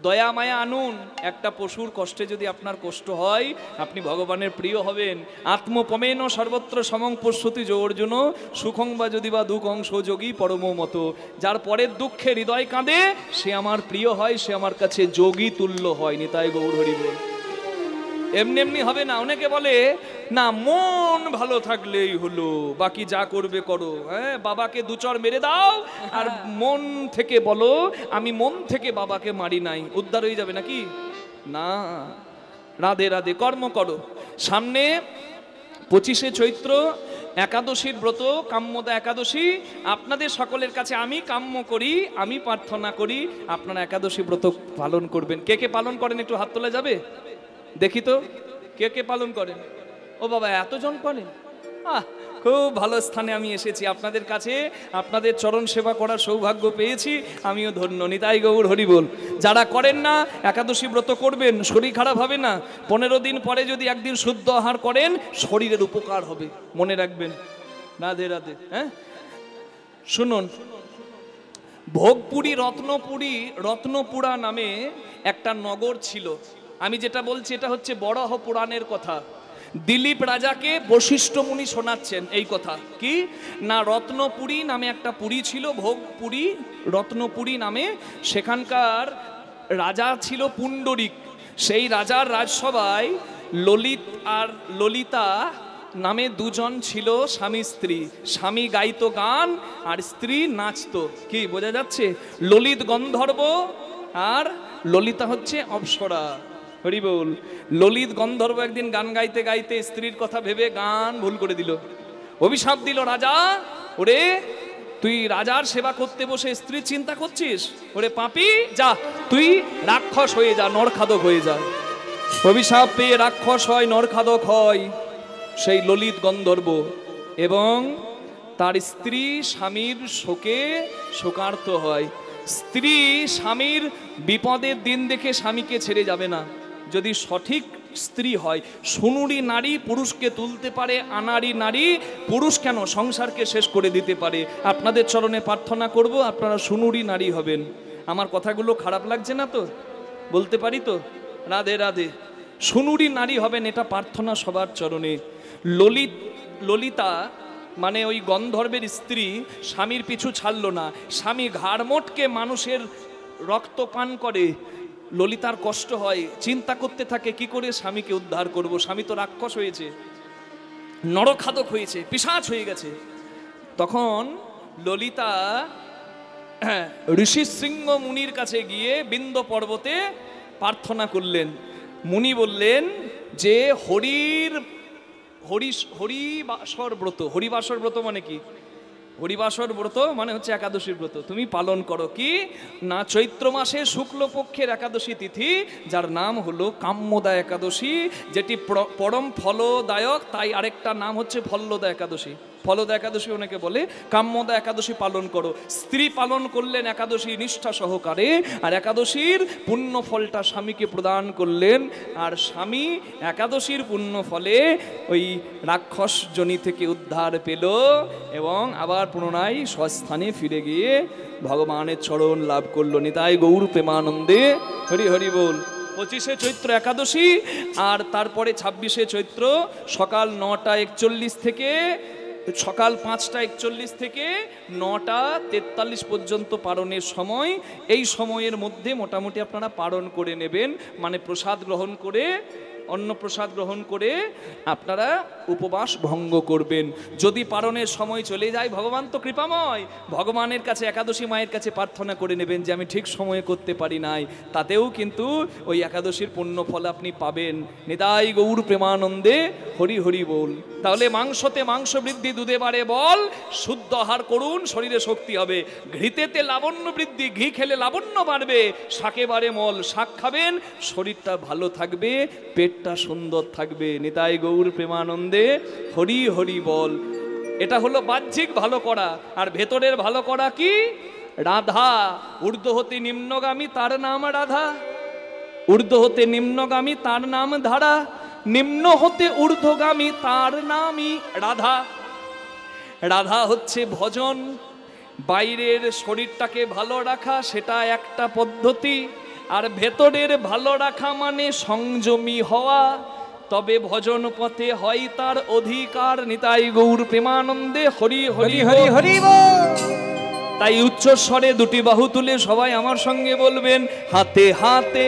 দয়া মায়া আনুন। একটা পশুর কষ্টে যদি আপনার কষ্ট হয়, আপনি ভগবানের প্রিয় হবেন। আত্মপমেন সর্বত্র সমং পশ্যতি যো অর্জুন, সুখং বা যদি বা দুঃখং যোগী পরম মত। যার পরের দুঃখে হৃদয় কাঁদে, সে আমার প্রিয় হয়, সে আমার কাছে যোগী তুল্য হয়। নিতাই গৌর হরি বল। এমনি এমনি হবে না। অনেকে বলে না মন ভালো থাকলেই হলো, বাকি যা করবে করো। হ্যাঁ, বাবাকে দুচর মেরে দাও আর মন থেকে বলো আমি মন থেকে বাবাকে মারি নাই, উদ্ধার হয়ে যাবে নাকি? না। রাধে রাধে। কর্ম করো। সামনে 25শে চৈত্র একাদশীর ব্রত, কাম্যদা একাদশী। আপনাদের সকলের কাছে আমি কাম্য করি, আমি প্রার্থনা করি আপনারা একাদশী ব্রত পালন করবেন। কে কে পালন করেন একটু হাত তোলা যাবে? দেখি তো কে কে পালন করেন। ও বাবা এতজন করেন? খুব ভালো স্থানে আমি এসেছি আপনাদের কাছে, আপনাদের চরণ সেবা করার সৌভাগ্য পেয়েছি, আমিও ধন্য। নিতাই গৌর হরি বল। যারা করেন না একাদশী ব্রত করবেন, শরীর খারাপ হবে না। 15 দিন পরে যদি একদিন শুদ্ধ আহার করেন শরীরের উপকার হবে, মনে রাখবেন। রাধে রাধে। হ্যাঁ শুনুন, ভোগপুরী রত্নপুরা নামে একটা নগর ছিল। আমি যেটা বলছি এটা হচ্ছে বরাহ পুরাণের কথা। দিলীপ রাজাকে বশিষ্ঠ মুনি শোনাচ্ছেন এই কথা। কি না, রত্নপুরী নামে একটা পুরী ছিল, ভোগপুরী রত্নপুরী নামে। সেখানকার রাজা ছিল পুণ্ডরিক। সেই রাজার রাজসভায় ললিত আর ললিতা নামে দুজন ছিল স্বামী স্ত্রী। স্বামী গাইতো গান আর স্ত্রী নাচতো। কি বোঝা যাচ্ছে? ললিত গন্ধর্ব আর ললিতা হচ্ছে অপ্সরা। হরি বল। ললিত গন্ধর্ব একদিন গান গাইতে গাইতে স্ত্রীর কথা ভেবে গান ভুল করে দিল। অভিশাপ দিল রাজা, ওরে তুই রাজার সেবা করতে বসে স্ত্রীর চিন্তা করছিস, ওরে পাপী, যা তুই রাক্ষস হয়ে যা, নরখাদক হয়ে যা। অভিশাপ পেয়ে রাক্ষস হয়, নরখাদক হয় সেই ললিত গন্ধর্ব, এবং তার স্ত্রী স্বামীর শোকে শোকার্ত হয়। স্ত্রী স্বামীর বিপদের দিন দেখে স্বামীকে ছেড়ে যাবে না। যদি সঠিক স্ত্রী হয়, সুনুরি নারী পুরুষকে তুলতে পারে, আনারি নারী পুরুষ কেন সংসারকে শেষ করে দিতে পারে। আপনাদের চরণে প্রার্থনা করব আপনারা সুনুরি নারী হবেন। আমার কথাগুলো খারাপ লাগছে না তো? বলতে পারি তো? রাধে রাধে। সুনুরি নারী হবেন, এটা প্রার্থনা সবার চরণে। ললিতা মানে ওই গন্ধর্বের স্ত্রী স্বামীর পিছু ছাড়ল না। স্বামী ঘাড় মোটকে মানুষের রক্ত পান করে। ললিতার কষ্ট হয়, চিন্তা করতে থাকে কি করে স্বামীকে উদ্ধার করব। স্বামী তো রাক্ষস হয়েছে, নরখাদক হয়েছে, পিশাচ হয়ে গেছে। তখন ললিতা ঋষি শৃঙ্গ মুনির কাছে গিয়ে বিন্দ পর্বতে প্রার্থনা করলেন। মুনি বললেন যে হরিবাসর ব্রত। হরিবাসর ব্রত মানে কি? হরিবাসর ব্রত মানে হচ্ছে একাদশীর ব্রত। তুমি পালন করো। কি না, চৈত্র মাসে শুক্লপক্ষের একাদশী তিথি, যার নাম হলো কাম্যদা একাদশী, যেটি পরম ফলদায়ক, তাই আরেকটা নাম হচ্ছে ফলদা একাদশী। ফলদা একাদশী অনেকে বলে, কাম্যদা একাদশী পালন করো। স্ত্রী পালন করলেন একাদশী নিষ্ঠা সহকারে, আর একাদশীর পুণ্য ফলটা স্বামীকে প্রদান করলেন। আর স্বামী একাদশীর পুণ্য ফলে ওই রাক্ষস জনি থেকে উদ্ধার পেল এবং আবার পুনরায় স্বস্থানে ফিরে গিয়ে ভগবানের চরণ লাভ করলো। নিতাই গৌর প্রেমানন্দে হরি হরি বল। 25শে চৈত্র একাদশী, আর তারপরে 26শে চৈত্র সকাল 9:41 থেকে সকাল 5:41 থেকে 9:43 পর্যন্ত পারণের সময়। এই সময়ের মধ্যে মোটামুটি আপনারা পালন করে নেবেন, মানে প্রসাদ গ্রহণ করে, অন্ন প্রসাদ গ্রহণ করে আপনারা উপবাস ভঙ্গ করবেন। যদি পারণের সময় চলে যায়, ভগবান তো কৃপাময়, ভগবানের কাছে একাদশী মায়ের কাছে প্রার্থনা করে নেবেন যে আমি ঠিক সময়ে করতে পারি নাই, তাতেও কিন্তু ওই একাদশীর পুণ্য ফল আপনি পাবেন। নিতাই গৌর প্রেমানন্দে হরি হরি বল। তাহলে মাংসতে মাংস বৃদ্ধি, দুধে বাড়ে বল, শুদ্ধ আহার করুন, শরীরে শক্তি হবে। ঘৃতেতে লাবণ্য বৃদ্ধি, ঘি খেলে লাবণ্য বাড়বে। শাকে বাড়ে মল, শাক খাবেন, শরীরটা ভালো থাকবে, পেটটা সুন্দর থাকবে। নিতাই গৌর প্রেমানন্দে হরি হরি বল। এটা হলো বাহ্যিক ভালো করা, আর ভেতরের ভালো করা কি? রাধা ঊর্ধ্ব হতে নিম্নগামী, তার নাম রাধা। ঊর্ধ্ব হতে নিম্নগামী, তার নাম ধারা। নিম্ন হতে ঊর্ধ্বগামী, তার নামই রাধা। রাধা হচ্ছে ভজন। বাইরের শরীরটাকে ভালো রাখা সেটা একটা পদ্ধতি, আর ভেতরের ভালো রাখা মানে সংযমী হওয়া, তবে ভজন পথে হয় তার অধিকার। নিতাই গৌর প্রেমানন্দে হরি হরি হরি হরি বল। তাই উচ্চস্বরে দুটি বাহু তুলে সবাই আমার সঙ্গে বলবেন, হাতে হাতে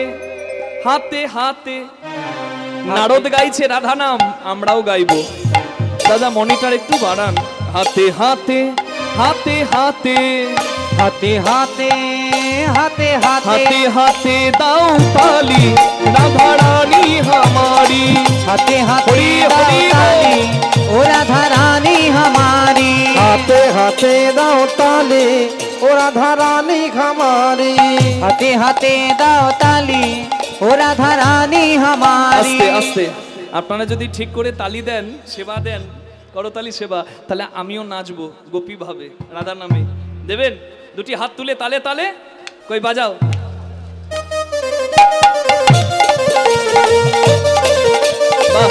হাতে হাতে। নারদ গাইছে রাধা নাম, আমরাও গাইবো। দাদা মনিটর একটু বাড়ান। হাতে হাতে হাতে হাতে হাতে হাতে হাতে হাতে হাতে দাও তালি, রাধা রানী हमारी। हाथे हाथे दाओ ताली, ओ राधा रानी हमारी। हाथे हाथे दाओ ताली, ओ राधा रानी हमारी। हाथे हाथे दाओ ताली, ओ राधा रानी हमारी। আস্তে আস্তে আপনারা যদি ঠিক করে তালি দেন, সেবা দেন, করতালি সেবা, তাহলে আমিও নাচবো গোপী ভাবে রাধা নামে। দেবেন? দুটি হাত তুলে তালে তালে কই বাজাও। বাহ,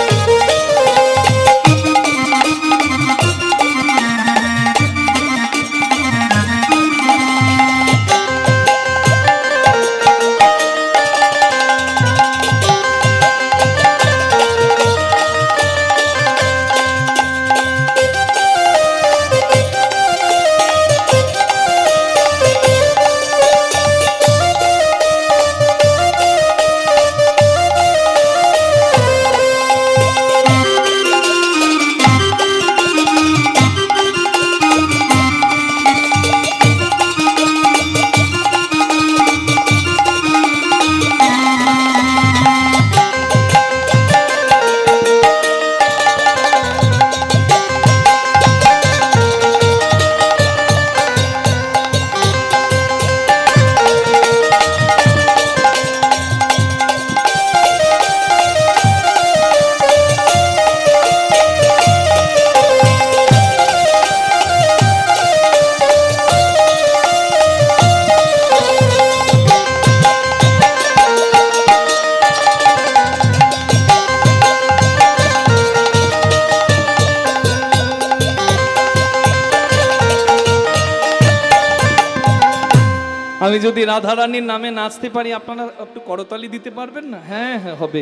আমি যদি রাধারানীর নামে নাচতে পারি আপনারা একটু করতালি দিতে পারবেন না? হ্যাঁ হ্যাঁ হবে।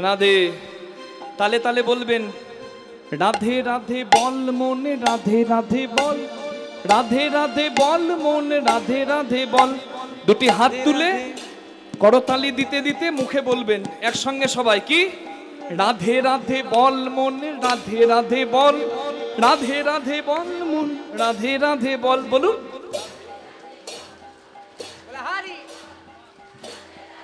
রাধে তালে তালে বলবেন, রাধে রাধে বল মনে রাধে রাধে বল, রাধে রাধে বল মনে রাধে রাধে বল। দুটি হাত তুলে করতালি দিতে দিতে মুখে বলবেন একসঙ্গে সবাই, কি? রাধে রাধে বল মনে রাধে রাধে বল, রাধে রাধে বল মন রাধে রাধে বল। বলুন,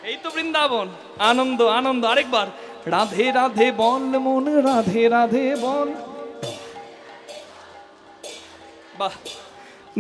এই তো বৃন্দাবন, আনন্দ আনন্দ। আরেকবার, রাধে রাধে বল মন রাধে রাধে বল। বাহ,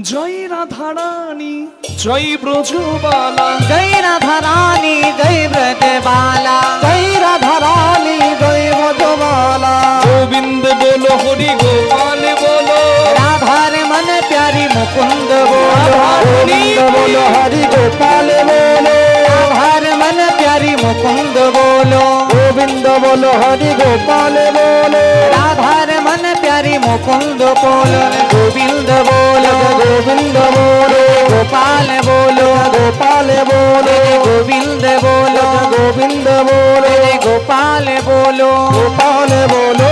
জয় রাধা রানী জয় ব্রজবালা, জয় রাধা রানী জয় ব্রজবালা, জয় রাধা রানী জয় ব্রজবালা, গোবিন্দ বলো হরি গোপাল বলো, রাধার মন প্যারি মুকুন্দ বলো, গোবিন্দ বলো হরি গোপাল বলো, রাধার মন প্যারি মুকুন্দ বলো, গোবিন্দ বলো হরি গোপাল বলো, রাধার মন প্যারি মুকুন্দ বলো, গোবিন্দ বলো গোবিন্দ বলো, গোপাল বলো, গোপাল বলো, গোবিন্দ বলো, গোবিন্দ বলো, গোপাল বলো, গোপাল বলো।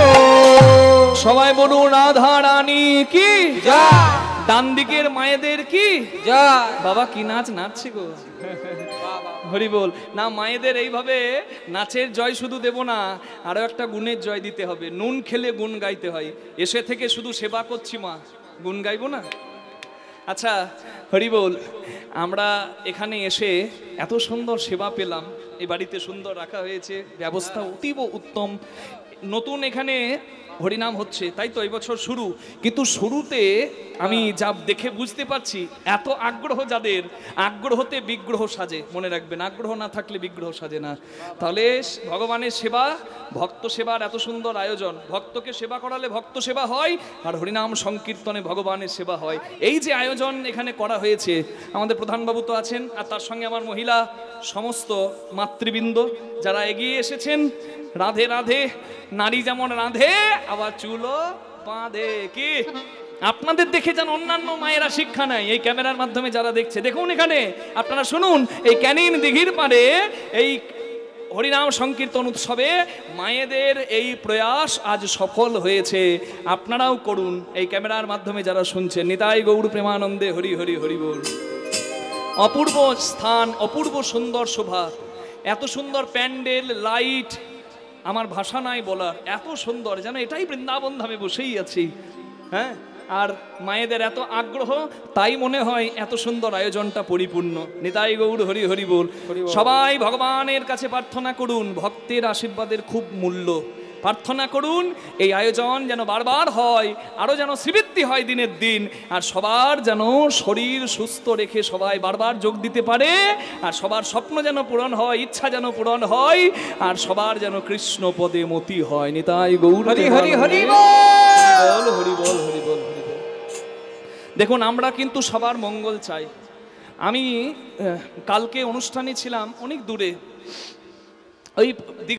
সবাই বলুন রাধা রানী কি জয় ডান দিকের মায়েদের কি জয়। বাবা কি নাচ নাচছে গো, হরি বল না। মায়েদের এইভাবে নাচের জয় শুধু দেব না, আরো একটা গুণের জয় দিতে হবে। নুন খেলে গুণ গাইতে হয়। এসে থেকে শুধু সেবা করছি মা, গুণ গাইবো না? আচ্ছা হরি বল, আমরা এখানে এসে এত সুন্দর সেবা পেলাম, এই বাড়িতে সুন্দর রাখা হয়েছে, ব্যবস্থা অতীব উত্তম। নতুন এখানে হরিনাম হচ্ছে, তাই তো এই বছর শুরু। কিন্তু শুরুতে আমি যা দেখে বুঝতে পারছি, এত আগ্রহ যাদের, আগ্রহতে বিগ্রহ সাজে। মনে রাখবেন, আগ্রহ না থাকলে বিগ্রহ সাজে না। তাহলে ভগবানের সেবা, ভক্ত সেবার এত সুন্দর আয়োজন। ভক্তকে সেবা করালে ভক্ত সেবা হয়, আর হরিনাম সংকীর্তনে ভগবানের সেবা হয়। এই যে আয়োজন এখানে করা হয়েছে, আমাদের প্রধানবাবু তো আছেন, আর তার সঙ্গে আমার মহিলা সমস্ত মাতৃবৃন্দ যারা এগিয়ে এসেছেন। রাধে রাধে, নারী যেমন রাধে আবার চুলো বাঁধে। কি আপনাদের দেখে যেন অন্যান্য মায়েরা শিক্ষা নেয়। এই ক্যামেরার মাধ্যমে যারা দেখছে, দেখুন এখানে আপনারা শুনুন, এই ক্যানিং দিঘির পাড়ে এই হরিনাম সংকীর্তন উৎসবে মায়েদের এই প্রয়াস আজ সফল হয়েছে। আপনারাও করুন, এই ক্যামেরার মাধ্যমে যারা শুনছেন। নিতাই গৌর প্রেমানন্দে হরি হরি হরি বল। অপূর্ব স্থান, অপূর্ব সুন্দর শোভা, এত সুন্দর প্যান্ডেল, লাইট, আমার ভাষা নাই বলার, এত সুন্দর, যেন এটাই বৃন্দাবন ধামে বসেই আছি। হ্যাঁ, আর মায়েদের এত আগ্রহ, তাই মনে হয় এত সুন্দর আয়োজনটা পরিপূর্ণ। নিতাই গৌর হরি হরি বল। সবাই ভগবানের কাছে প্রার্থনা করুন, ভক্তের আশীর্বাদের খুব মূল্য। প্রার্থনা করুন এই আয়োজন যেন বারবার হয়, আরও যেন শ্রীবৃদ্ধি হয় দিনের দিন, আর সবার যেন শরীর সুস্থ রেখে সবাই বারবার যোগ দিতে পারে, আর সবার স্বপ্ন যেন পূরণ হয়, ইচ্ছা যেন পূরণ হয়, আর সবার যেন কৃষ্ণ পদে মতি হয়। নিতাই গৌর হরি হরি হরি বল, হরি বল, হরি বল, হরি বল। দেখুন আমরা কিন্তু সবার মঙ্গল চাই। আমি কালকে অনুষ্ঠানে ছিলাম অনেক দূরে, ওই